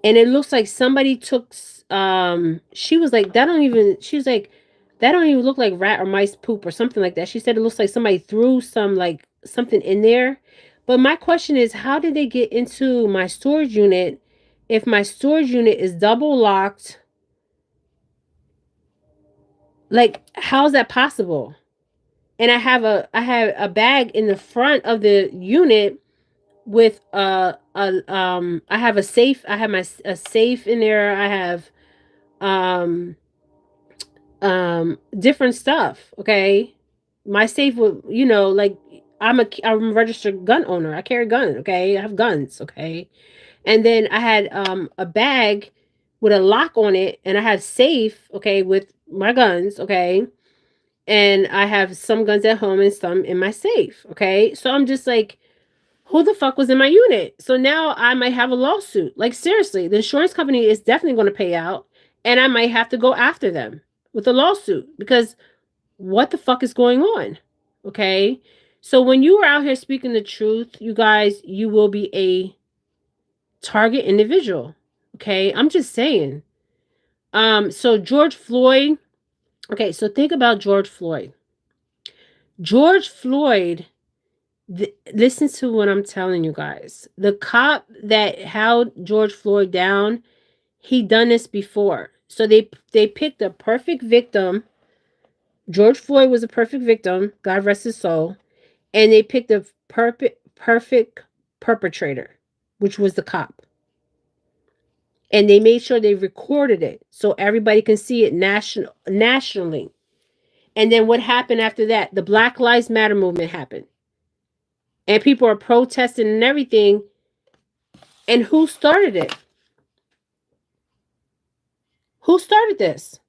And it looks like somebody took she was like, that don't even look like rat or mice poop or something like that. She said it looks like somebody threw some like something in there. But my question is, how did they get into my storage unit if my storage unit is double locked? Like, how's that possible? And I have a bag in the front of the unit with I have a safe. I have a safe in there. I have um different stuff. Okay, my safe would, like, I'm a registered gun owner. I carry a gun. Okay, I have guns. Okay, and then I had a bag with a lock on it, and I had safe. Okay, with my guns. Okay, and I have some guns at home and some in my safe. Okay, so I'm just like, who the fuck was in my unit? So now I might have a lawsuit. Like, seriously, the insurance company is definitely going to pay out, and I might have to go after them with a lawsuit because what the fuck is going on? Okay. So when you are out here speaking the truth, you guys, you will be a target individual. Okay. I'm just saying. So George Floyd. Okay, so think about George Floyd. George Floyd, listen to what I'm telling you guys. The cop that held George Floyd down, he done this before. So they picked a perfect victim. George Floyd was a perfect victim. God rest his soul. And they picked a perfect perpetrator, which was the cop. And they made sure they recorded it so everybody can see it nationally. And then what happened after that? The Black Lives Matter movement happened. And people are protesting and everything. And who started it? Who started this?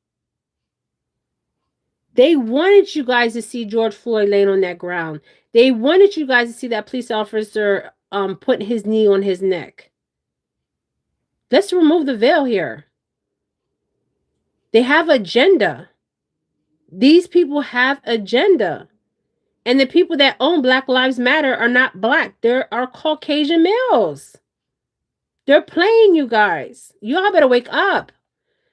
They wanted you guys to see George Floyd laying on that ground. They wanted you guys to see that police officer putting his knee on his neck. Let's remove the veil here. They have agenda. These people have agenda. And the people that own Black Lives Matter are not black. There are Caucasian males. They're playing you guys. Y'all better wake up.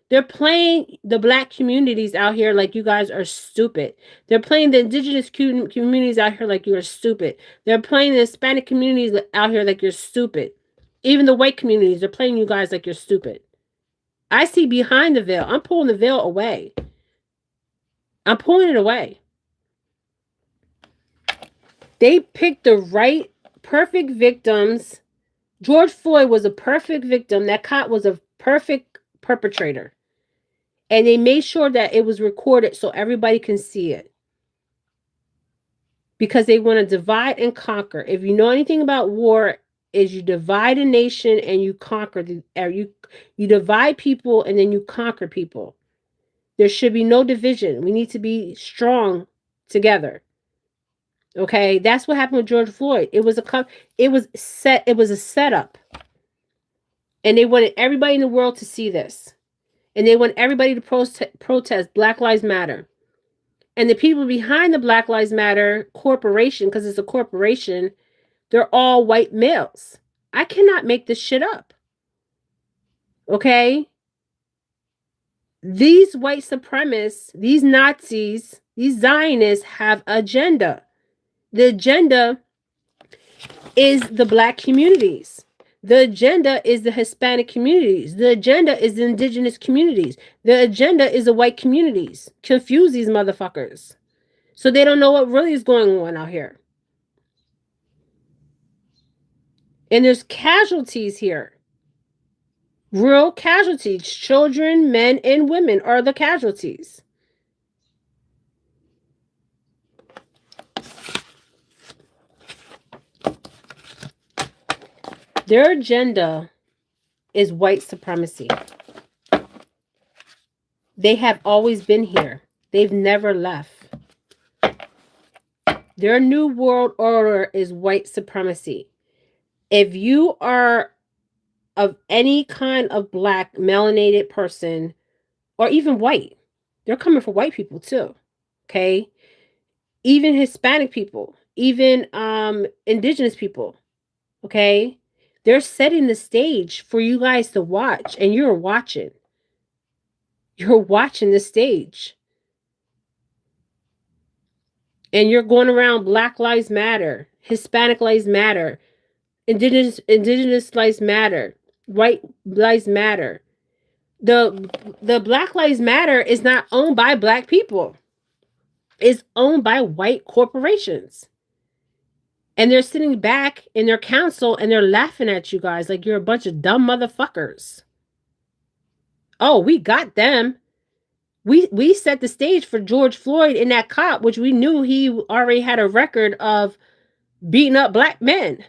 They're playing the black communities out here like you guys are stupid. They're playing the indigenous communities out here like you are stupid. They're playing the Hispanic communities out here like you're stupid. Even the white communities, they're playing you guys like you're stupid. I see behind the veil. I'm pulling the veil away. I'm pulling it away. They picked the right, perfect victims. George Floyd was a perfect victim. That cop was a perfect perpetrator. And they made sure that it was recorded so everybody can see it. Because they want to divide and conquer. If you know anything about war, is you divide a nation and you conquer. You divide people and then you conquer people. There should be no division. We need to be strong together. Okay, that's what happened with George Floyd. It was a setup. And they wanted everybody in the world to see this. And they want everybody to protest Black Lives Matter. And the people behind the Black Lives Matter corporation, because it's a corporation, they're all white males. I cannot make this shit up. Okay? These white supremacists, these Nazis, these Zionists have agenda. The agenda is the black communities. The agenda is the Hispanic communities. The agenda is the indigenous communities. The agenda is the white communities. Confuse these motherfuckers. So they don't know what really is going on out here. And there's casualties here. Real casualties. Children, men, and women are the casualties. Their agenda is white supremacy. They have always been here. They've never left. Their new world order is white supremacy. If you are of any kind of black, melanated person, or even white, they're coming for white people too. Okay? Even Hispanic people, even indigenous people. Okay? They're setting the stage for you guys to watch, and you're watching. You're watching the stage. And you're going around Black Lives Matter, Hispanic Lives Matter, Indigenous Lives Matter, White Lives Matter. The Black Lives Matter is not owned by black people. It's owned by white corporations. And they're sitting back in their council and they're laughing at you guys like you're a bunch of dumb motherfuckers. Oh, we got them. We set the stage for George Floyd in that cop, which we knew he already had a record of beating up black men.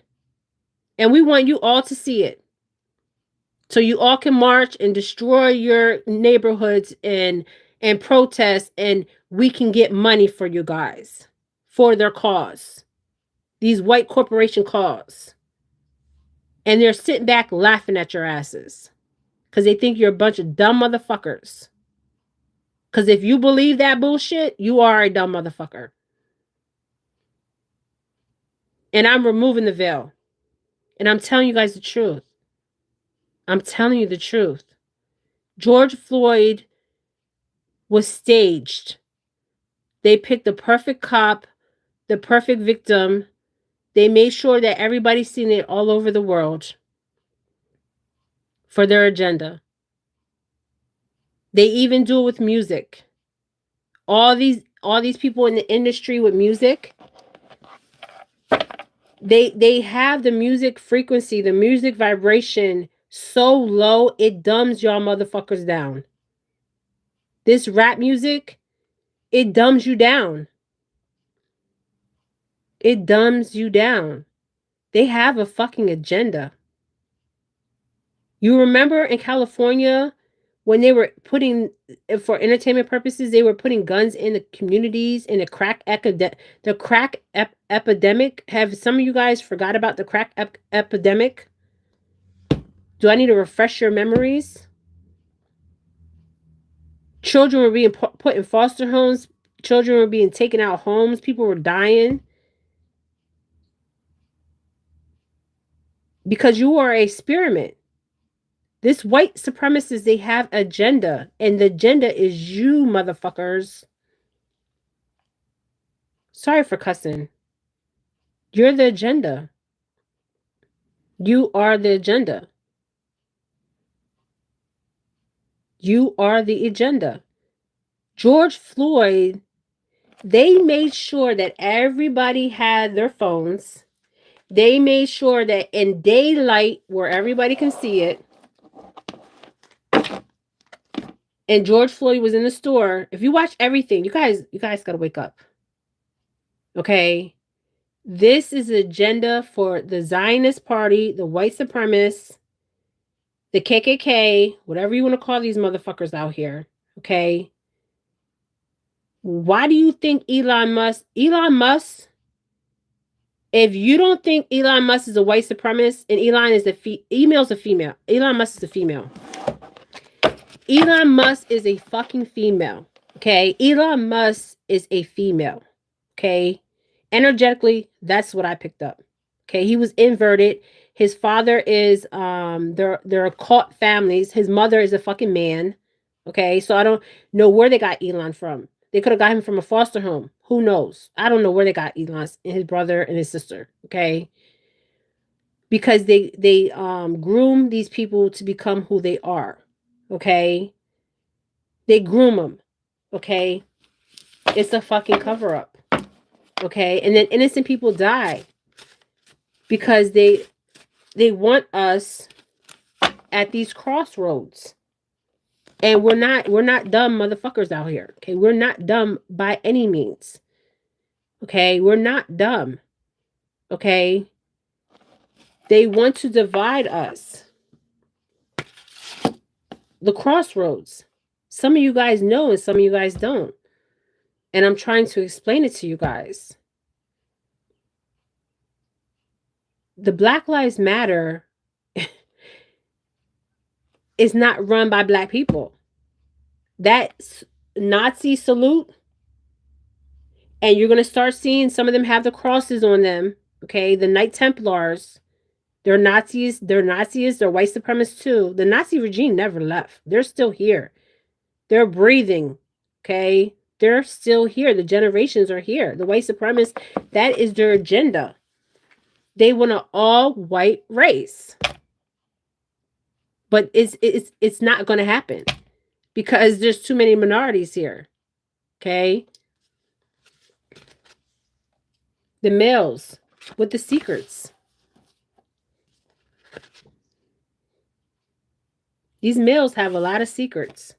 And we want you all to see it. So you all can march and destroy your neighborhoods and protest, and we can get money for you guys for their cause. These white corporation cause. And they're sitting back laughing at your asses because they think you're a bunch of dumb motherfuckers. Because if you believe that bullshit, you are a dumb motherfucker. And I'm removing the veil. And I'm telling you guys the truth. I'm telling you the truth. George Floyd was staged. They picked the perfect cop, the perfect victim. They made sure that everybody's seen it all over the world for their agenda. They even do it with music. All these people in the industry with music, they have the music frequency, the music vibration so low it dumbs y'all motherfuckers down. This rap music, it dumbs you down. It dumbs you down. They have a fucking agenda. You remember in California when they were putting, for entertainment purposes, they were putting guns in the communities, in the crack epidemic. Have some of you guys forgot about the crack epidemic? Do I need to refresh your memories? Children were being put in foster homes. Children were being taken out of homes. People were dying. Because you are an experiment. This white supremacists, they have agenda. And the agenda is you, motherfuckers. Sorry for cussing. You're the agenda. You are the agenda. You are the agenda. George Floyd, they made sure that everybody had their phones. They made sure that in daylight, where everybody can see it, and George Floyd was in the store. If you watch everything, you guys got to wake up. Okay? This is the agenda for the Zionist party, the white supremacists, the KKK, whatever you want to call these motherfuckers out here. Okay? Why do you think Elon Musk, if you don't think Elon Musk is a white supremacist and Elon is a female. Elon Musk is a female. Elon Musk is a fucking female. Okay? Elon Musk is a female. Okay? Energetically, that's what I picked up. Okay? He was inverted. His father is they're occult families. His mother is a fucking man. Okay? So I don't know where they got Elon from. They could have got him from a foster home. Who knows? I don't know where they got Elon and his brother and his sister. Okay? Because they groom these people to become who they are. Okay? They groom them. Okay? It's a fucking cover up. Okay? And then innocent people die because they want us at these crossroads. And we're not dumb motherfuckers out here. Okay? We're not dumb by any means. Okay? We're not dumb. Okay? They want to divide us. The crossroads. Some of you guys know and some of you guys don't. And I'm trying to explain it to you guys. The Black Lives Matter is not run by black people. That Nazi salute, and you're going to start seeing some of them have the crosses on them, okay? The Knight Templars. They're Nazis. They're Nazis. They're white supremacists too. The Nazi regime never left. They're still here. They're breathing. Okay. They're still here. The generations are here. The white supremacists, that is their agenda. They want an all white race. But it's not going to happen because there's too many minorities here. Okay. The males with the secrets. These males have a lot of secrets.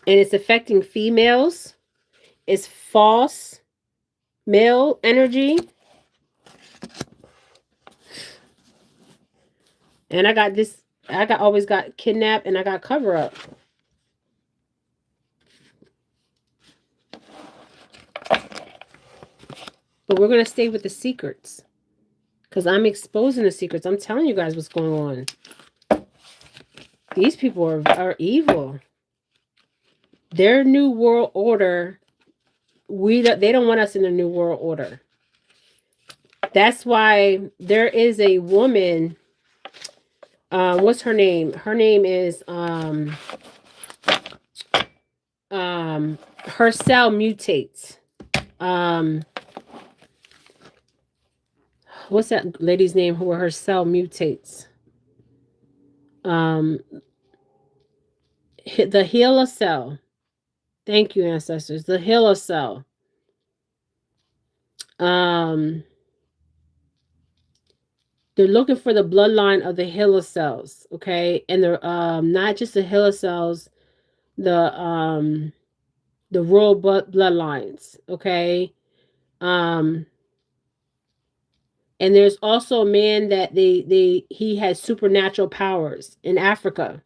And it's affecting females. It's false male energy. And I always got kidnapped and I got cover up. But we're going to stay with the secrets. Because I'm exposing the secrets. I'm telling you guys what's going on. These people are evil. Their new world order, they don't want us in the new world order. That's why there is a woman, what's her name? Her name is, her cell mutates. What's that lady's name where her cell mutates? The healer cell. Thank you, ancestors. The healer cell. They're looking for the bloodline of the healer cells, okay? And they're not just the healer cells, the royal bloodlines, okay? And there's also a man that he has supernatural powers in Africa.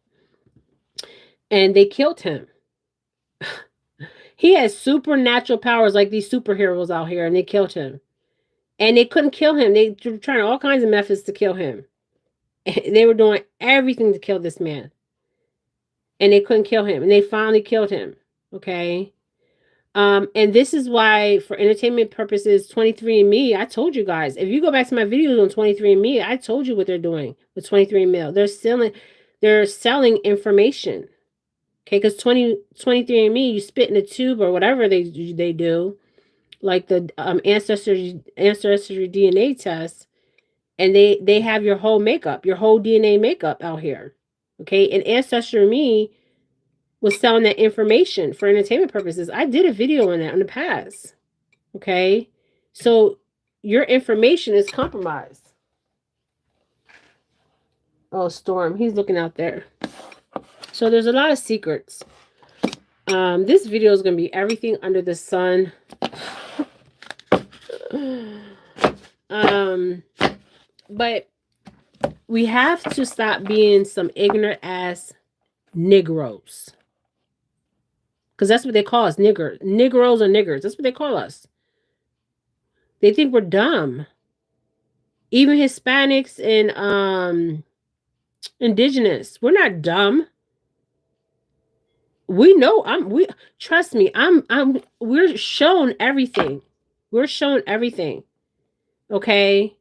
And they killed him. He has supernatural powers like these superheroes out here, and they killed him. And they couldn't kill him. They were trying all kinds of methods to kill him. They were doing everything to kill this man. And they couldn't kill him. And they finally killed him. Okay? And this is why, for entertainment purposes, 23andMe, I told you guys, if you go back to my videos on 23andMe, I told you what they're doing with 23andMe. They're selling information. Okay, because 23andMe, you spit in a tube or whatever they do, like the ancestry DNA test, and they have your whole makeup, your whole DNA makeup out here. Okay, and Ancestry.me was selling that information for entertainment purposes. I did a video on that in the past. Okay, so your information is compromised. Oh, Storm, he's looking out there. So there's a lot of secrets. This video is going to be everything under the sun. But we have to stop being some ignorant ass Negroes. Because that's what they call us, Negroes or niggers. That's what they call us. They think we're dumb. Even Hispanics and indigenous, we're not dumb. We know trust me, we're shown everything. We're shown everything. Okay?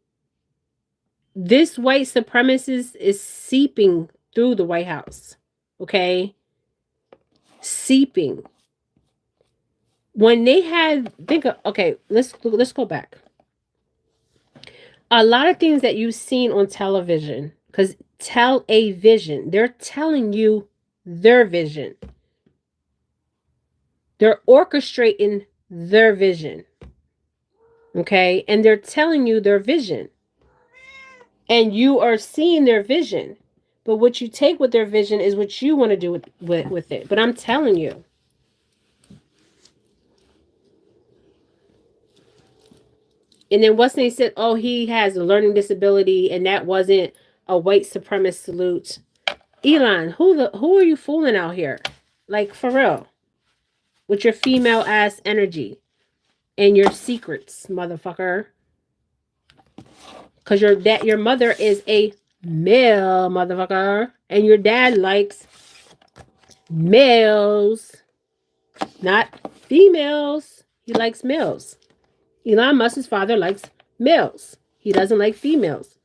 This white supremacist is seeping through the White House. Okay? Seeping. When they had let's go back. A lot of things that you've seen on television, because tell-a-vision, they're telling you their vision. They're orchestrating their vision. Okay? And they're telling you their vision. And you are seeing their vision. But what you take with their vision is what you want to do with it. But I'm telling you. And then what's name said, oh, he has a learning disability, and that wasn't a white supremacist salute. Elon, who are you fooling out here? Like, for real. With your female ass energy. And your secrets, motherfucker. Because your mother is a male, motherfucker. And your dad likes males. Not females. He likes males. Elon Musk's father likes males. He doesn't like females.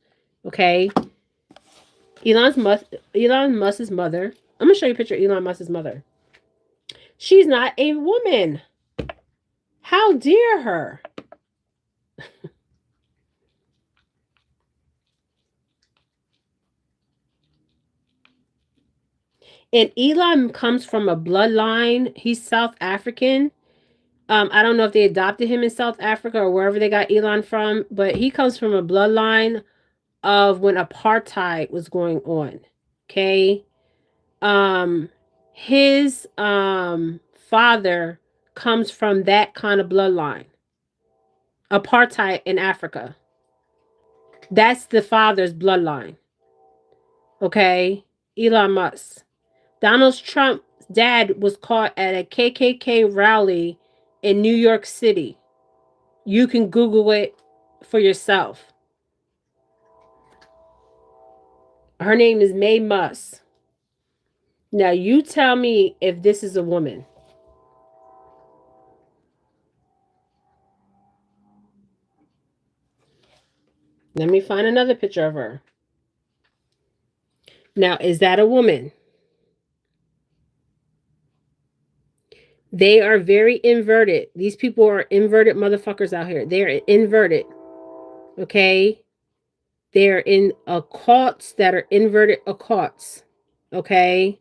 Okay. Elon Musk's mother. I'm gonna show you a picture of Elon Musk's mother. She's not a woman. How dare her? And Elon comes from a bloodline. He's South African. I don't know if they adopted him in South Africa or wherever they got Elon from, but he comes from a bloodline of when apartheid was going on. Okay. Um his father comes from that kind of bloodline. Apartheid in Africa. That's the father's bloodline. Okay? Elon Musk. Donald Trump's dad was caught at a KKK rally in New York City. You can Google it for yourself. Her name is Mae Musk. Now you tell me if this is a woman. Let me find another picture of her. Now, is that a woman? They are very inverted. These people are inverted motherfuckers out here. They're inverted. Okay? They're in occults that are inverted occults. Okay?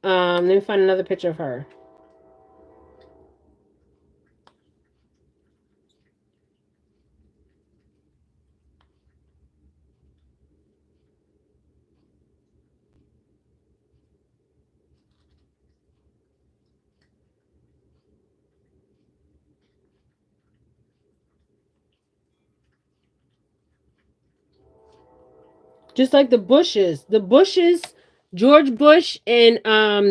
Let me find another picture of her. Just like the Bushes. The Bushes, George Bush and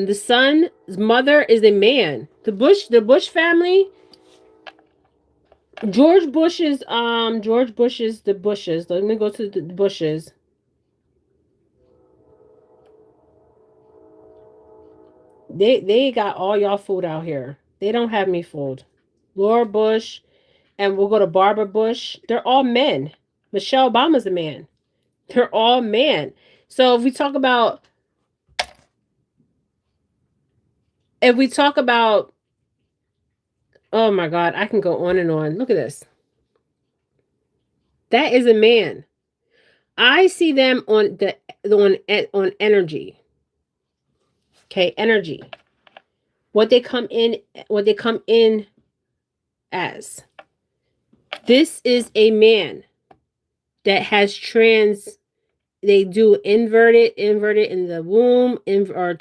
the son's mother is a man. The Bush family, George Bush's the Bushes. Let me go to the Bushes. They got all y'all food out here. They don't have me fooled. Laura Bush, and we'll go to Barbara Bush. They're all men. Michelle Obama's a man. They're all men. So if we talk about oh my God, I can go on and on. Look at this. That is a man. I see them on energy. Okay, energy. What they come in as. This is a man that has they do inverted in the womb, or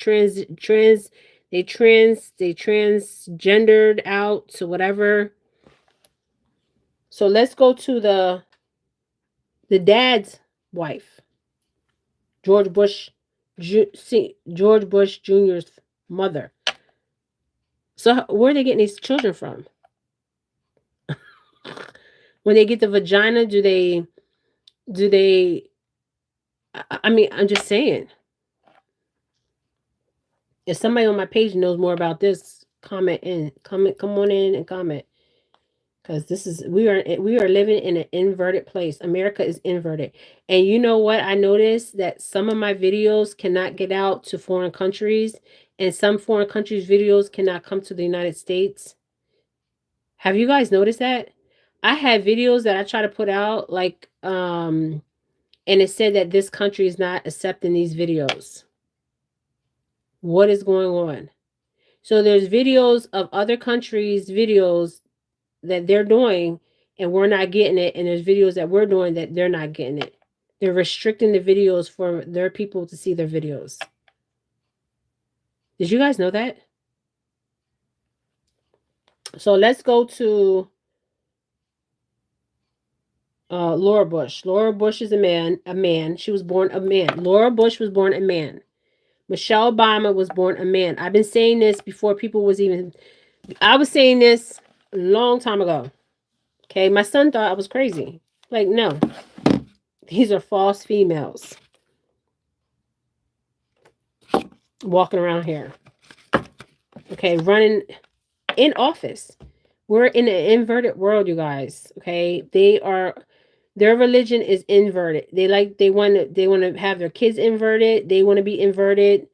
they transgendered out to whatever. So let's go to the dad's wife, George Bush Jr.'s mother. So where are they getting these children from? When they get the vagina, do they? I mean, I'm just saying. If somebody on my page knows more about this, come on in and comment. Because we are living in an inverted place. America is inverted. And you know what? I noticed that some of my videos cannot get out to foreign countries, and some foreign countries' videos cannot come to the United States. Have you guys noticed that? I had videos that I try to put out, like, and it said that this country is not accepting these videos. What is going on? So there's videos of other countries' videos that they're doing and we're not getting it, and there's videos that we're doing that they're not getting it. They're restricting the videos for their people to see their videos. Did you guys know that? So let's go to Laura Bush. Laura Bush is a man. She was born a man. Laura Bush was born a man. Michelle Obama was born a man. I've been saying this before people was even... I was saying this a long time ago. Okay, my son thought I was crazy. Like, no. These are false females. Walking around here. Okay, running in office. We're in an inverted world, you guys. Okay, Their religion is inverted. They want to have their kids inverted. They want to be inverted.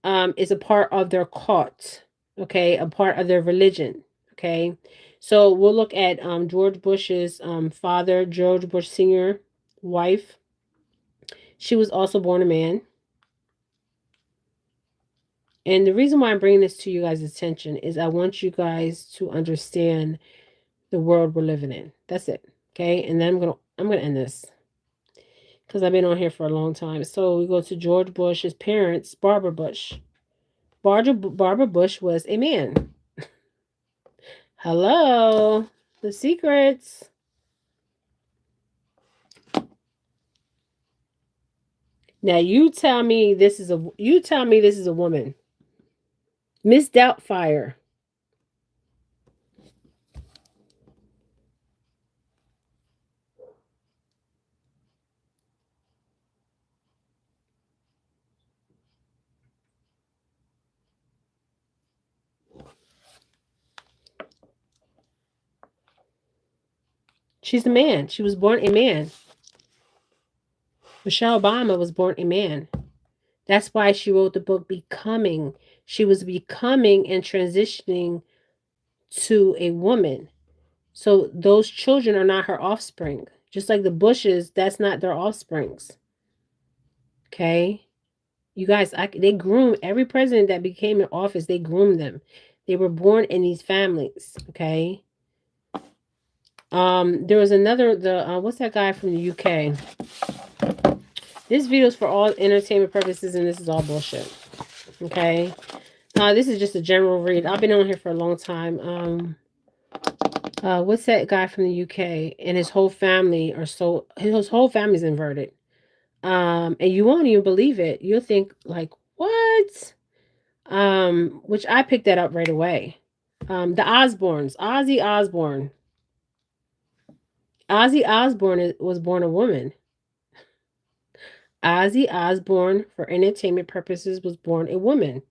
It's a part of their cult. Okay, a part of their religion. Okay, so we'll look at George Bush's father, George Bush Sr. wife. She was also born a man. And the reason why I'm bringing this to you guys' attention is I want you guys to understand the world we're living in. That's it. Okay, and then I'm gonna end this because I've been on here for a long time. So we go to George Bush's parents, Barbara Bush. Barbara Bush was a man. Hello, the secrets. Now you tell me this is a woman. Miss Doubtfire. She's a man. She was born a man. Michelle Obama was born a man. That's why she wrote the book Becoming. She was becoming and transitioning to a woman. So those children are not her offspring. Just like the Bushes, that's not their offsprings. Okay? You guys, they groom every president that became in office, they groomed them. They were born in these families, okay? There was another what's that guy from the UK? This video is for all entertainment purposes and this is all bullshit. Okay? This is just a general read. I've been on here for a long time. What's that guy from the UK? And his whole family his whole family's inverted. And you won't even believe it. You'll think like, what? Which I picked that up right away. The Osbournes, Ozzy Osbourne. Ozzy Osbourne was born a woman. Ozzy Osbourne, for entertainment purposes, was born a woman.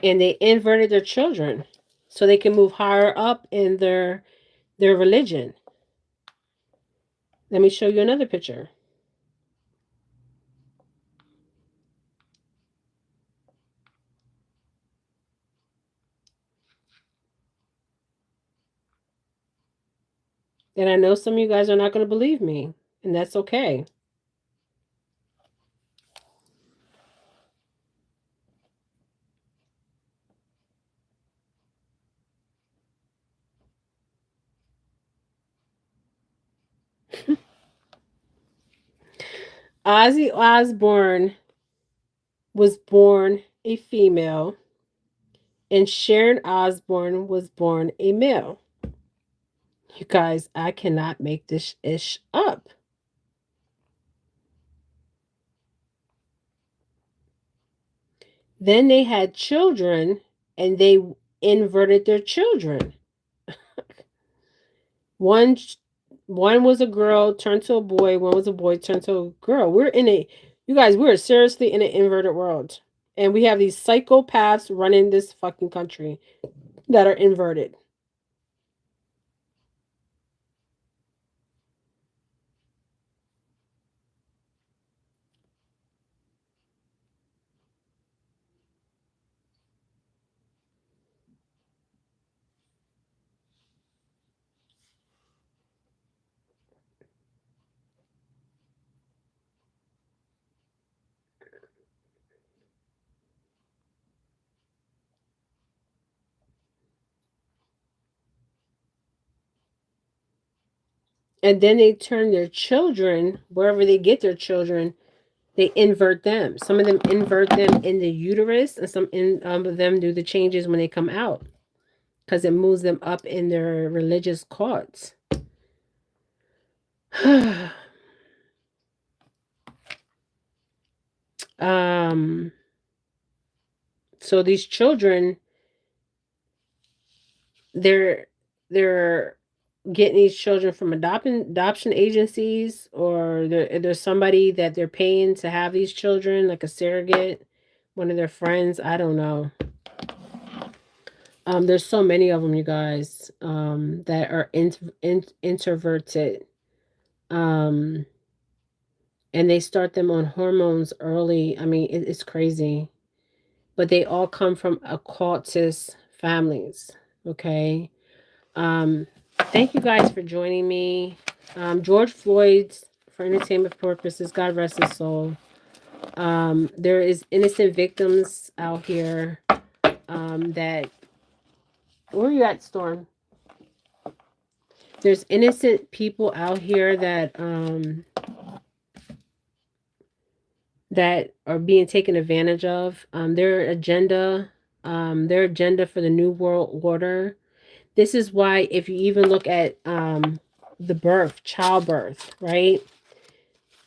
And they inverted their children so they can move higher up in their religion. Let me show you another picture. And I know some of you guys are not going to believe me, and that's okay. Ozzy Osbourne was born a female, and Sharon Osbourne was born a male. You guys, I cannot make this ish up. Then they had children, and they inverted their children. One one was a girl turned to a boy, one was a boy turned to a girl. You guys, we're seriously in an inverted world. And we have these psychopaths running this fucking country that are inverted. And then they turn their children, wherever they get their children, they invert them. Some of them invert them in the uterus, and some of them do the changes when they come out because it moves them up in their religious cults. um, so these children they're they're getting these children from adoption agencies, or there's somebody that they're paying to have these children, like a surrogate, one of their friends. I don't know. There's so many of them, you guys, that are introverted, um, and they start them on hormones early. I mean, it's crazy, but they all come from occultist families. Okay. Um, Thank you guys for joining me. George Floyd's, for entertainment purposes, God rest his soul. There is innocent victims out here, that, where are you at, Storm? There's innocent people out here that are being taken advantage of. Their agenda for the new world order. This is why, if you even look at the childbirth, right?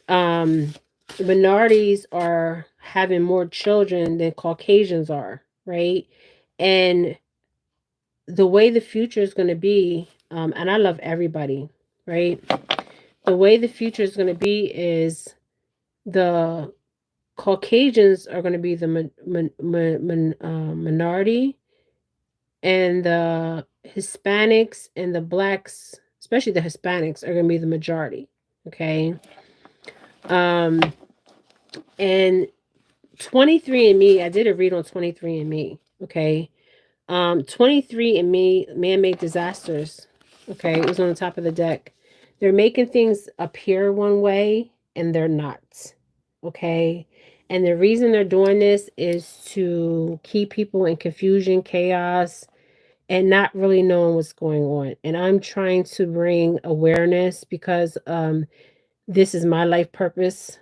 Um, Minorities are having more children than Caucasians are, right? And the way the future is going to be, and I love everybody, right? The way the future is going to be is the Caucasians are going to be the minority, and the Hispanics and the blacks, especially the Hispanics, are going to be the majority. Okay. Um, and 23andMe, I did a read on 23andMe. Okay. 23andMe, man-made disasters. Okay. It was on the top of the deck. They're making things appear one way and they're not. Okay. And the reason they're doing this is to keep people in confusion, chaos, and not really knowing what's going on. And I'm trying to bring awareness because this is my life purpose.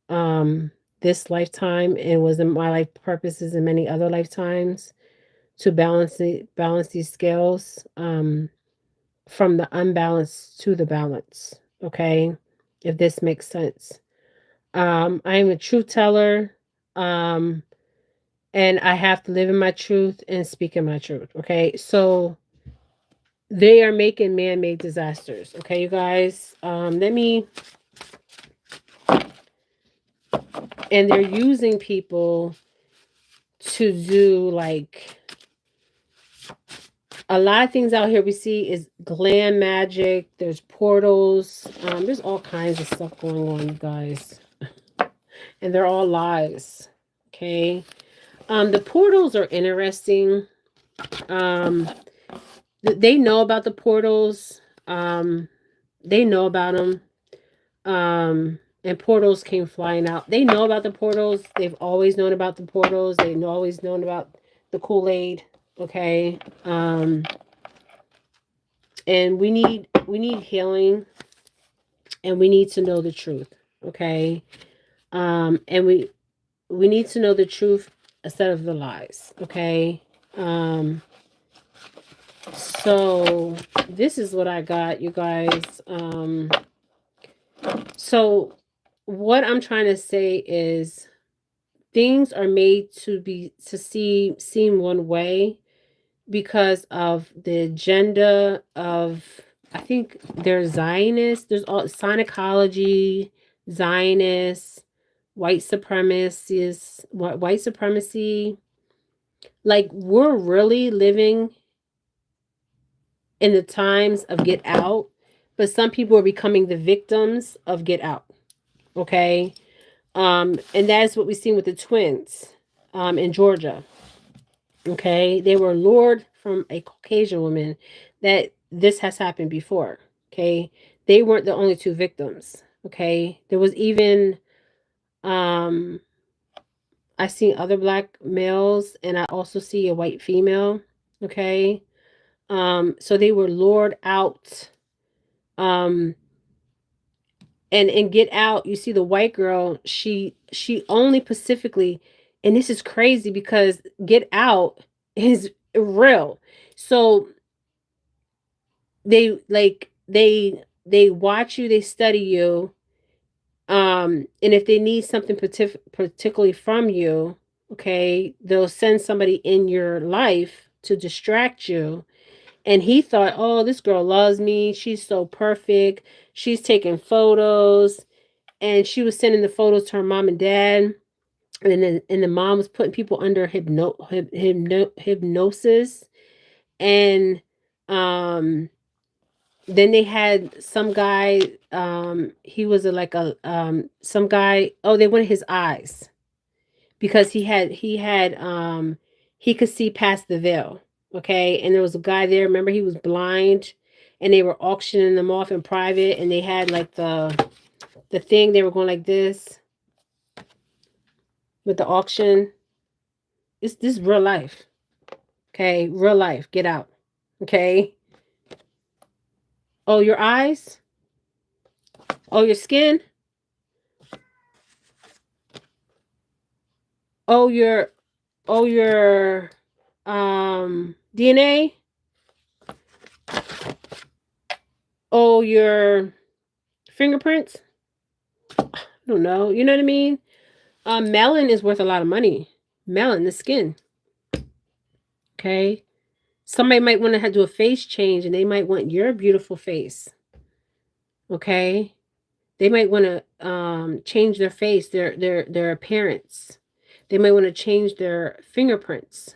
Um, this lifetime, and was in my life purposes in many other lifetimes, to balance these scales, from the unbalanced to the balance. Okay, if this makes sense. I am a truth teller. Um, and I have to live in my truth and speak in my truth. Okay, so they are making man-made disasters. Okay, you guys. And they're using people to do, like, a lot of things out here we see is glam magic. There's portals. There's all kinds of stuff going on, you guys. And they're all lies. Okay. The portals are interesting. Um, they know about the portals. They know about them. And portals came flying out. They know about the portals. They've always known about the portals. They've always known about the Kool-Aid. Okay. And we need healing, and we need to know the truth. Okay. And we need to know the truth instead of the lies. Okay. So this is what I got, you guys. So what I'm trying to say is, things are made to seem one way because of the agenda of, I think there's Zionists, there's all Scientology, Zionists, white supremacists, white supremacy. Like, we're really living in the times of Get Out, but some people are becoming the victims of Get Out. Okay. And that's what we've seen with the twins in Georgia. Okay. They were lured from a Caucasian woman. That this has happened before. Okay. They weren't the only two victims. Okay. There was even, um, I see other black males, and I also see a white female. Okay. So they were lured out. Um, and Get Out, you see the white girl, she only specifically, and this is crazy because Get Out is real. So they watch you, they study you, and if they need something particularly from you, okay, they'll send somebody in your life to distract you, And he thought, oh, this girl loves me. She's so perfect. She's taking photos. And she was sending the photos to her mom and dad. And the mom was putting people under hypnosis. And um, then they had some guy, he was some guy, oh, they wanted his eyes because he could see past the veil. Okay. And there was a guy there, remember he was blind, and they were auctioning them off in private, and they had like the thing, they were going like this with the auction. This is real life. Okay, real life. Get out. Okay. Oh, your eyes? Oh, your skin? Oh, your DNA? Oh, your fingerprints? I don't know. You know what I mean? Melon is worth a lot of money. Melon, the skin. Okay. Somebody might want to do a face change, and they might want your beautiful face. Okay. They might want to change their face, their appearance. They might want to change their fingerprints.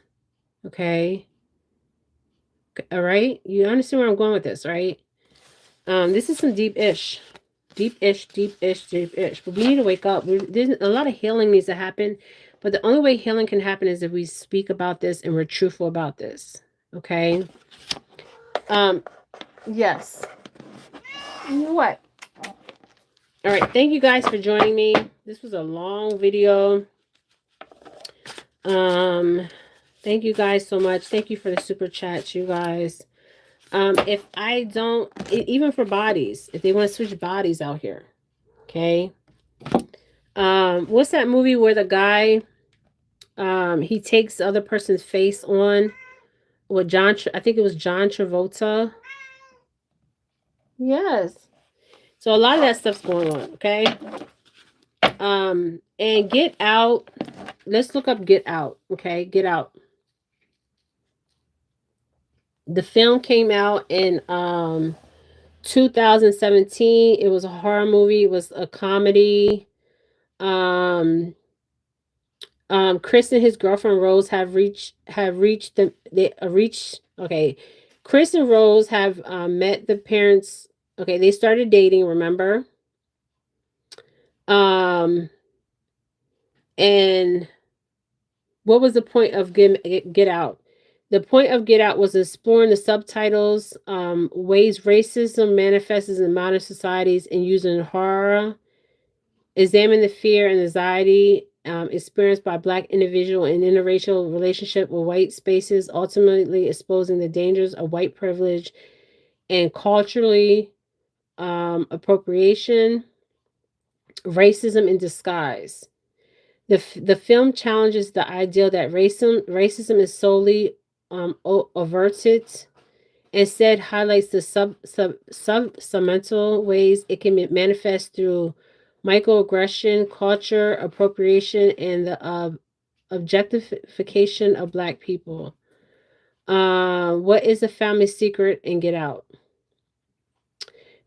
Okay. All right. You understand where I'm going with this, right? This is some deep-ish. Deep-ish, deep-ish, deep-ish. But we need to wake up. There's a lot of healing needs to happen. But the only way healing can happen is if we speak about this and we're truthful about this. Okay. Yes. You know what? All right. Thank you guys for joining me. This was a long video. Thank you guys so much. Thank you for the super chats, you guys. If I don't, even for bodies, if they want to switch bodies out here, okay. What's that movie where the guy, he takes the other person's face on with I think it was John Travolta. Yes. So a lot of that stuff's going on, okay. And Get Out. Let's look up Get Out, okay. Get Out. The film came out in 2017. It was a horror movie. It was a comedy. Chris and his girlfriend Rose okay. Chris and Rose have met the parents. Okay, they started dating, remember? And what was the point of Get Out? The point of Get Out was exploring the subtitles, ways racism manifests in modern societies, and using horror, examine the fear and anxiety experienced by Black individual in interracial relationship with white spaces, ultimately exposing the dangers of white privilege and culturally appropriation, racism in disguise. The film challenges the idea that racism is solely averted. Instead, highlights the submental ways it can manifest through microaggression, culture appropriation, and the objectification of Black people. What is the family secret and Get Out?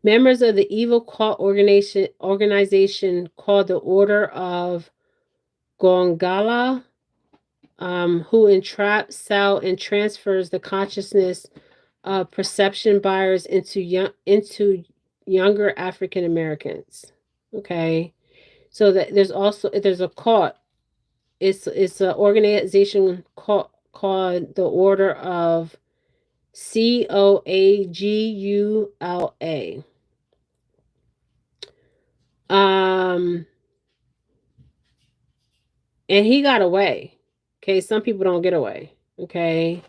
Members of the evil cult organization called the Order of Gongala, who entraps, sell, and transfers the consciousness of perception buyers into younger African Americans. Okay, so that there's a cult. It's an organization called the Order of Coagula. And he got away. Okay, some people don't get away. Okay.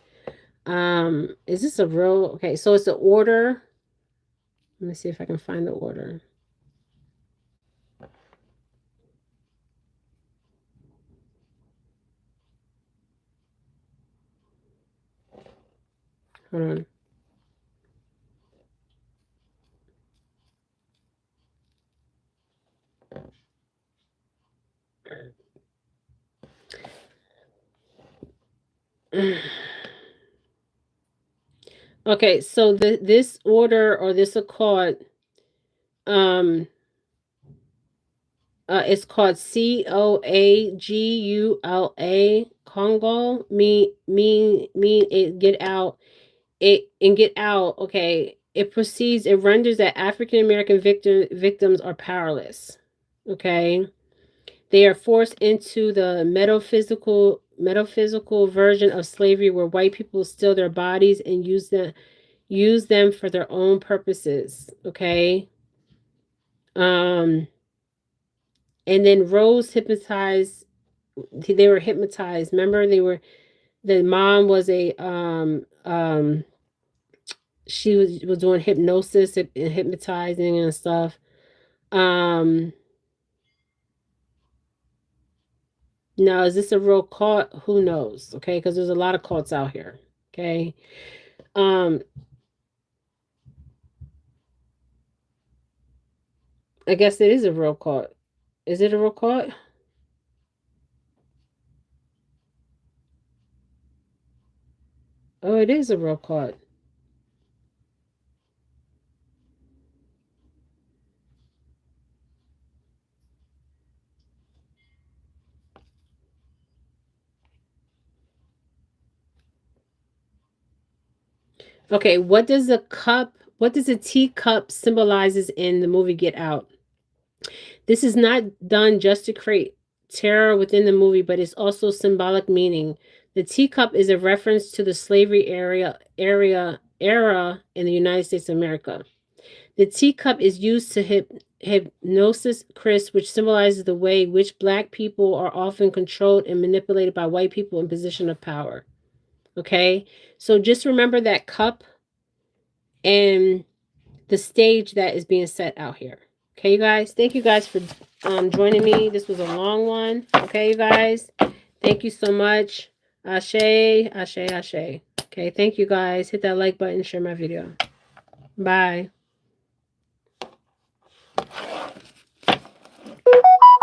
Is this a real okay, so it's the order. Let me see if I can find the order. Hold on. Okay, so this order or this accord, um, it's called Coagula. Congo. Mean it get out. It and get out. Okay. It proceeds. It renders that African American victims are powerless. Okay. They are forced into the metaphysical version of slavery where white people steal their bodies and use them for their own purposes. Okay. Um and then Rose hypnotized, they were hypnotized. Remember, the mom was a she was doing hypnosis and hypnotizing and stuff. Um Now, is this a real cult? Who knows? Okay, because there's a lot of cults out here. Okay. Um, I guess it is a real cult. Is it a real cult? Oh, it is a real cult. Okay, what does a teacup symbolizes in the movie Get Out? This is not done just to create terror within the movie, but it's also symbolic meaning. The teacup is a reference to the slavery era in the United States of America. The teacup is used to hypnosis Chris, which symbolizes the way which black people are often controlled and manipulated by white people in position of power. Okay, so just remember that cup and the stage that is being set out here. Okay, you guys. Thank you guys for joining me. This was a long one. Okay, you guys. Thank you so much. Ashe, ashe, ashe. Okay, thank you guys. Hit that like button, share my video. Bye.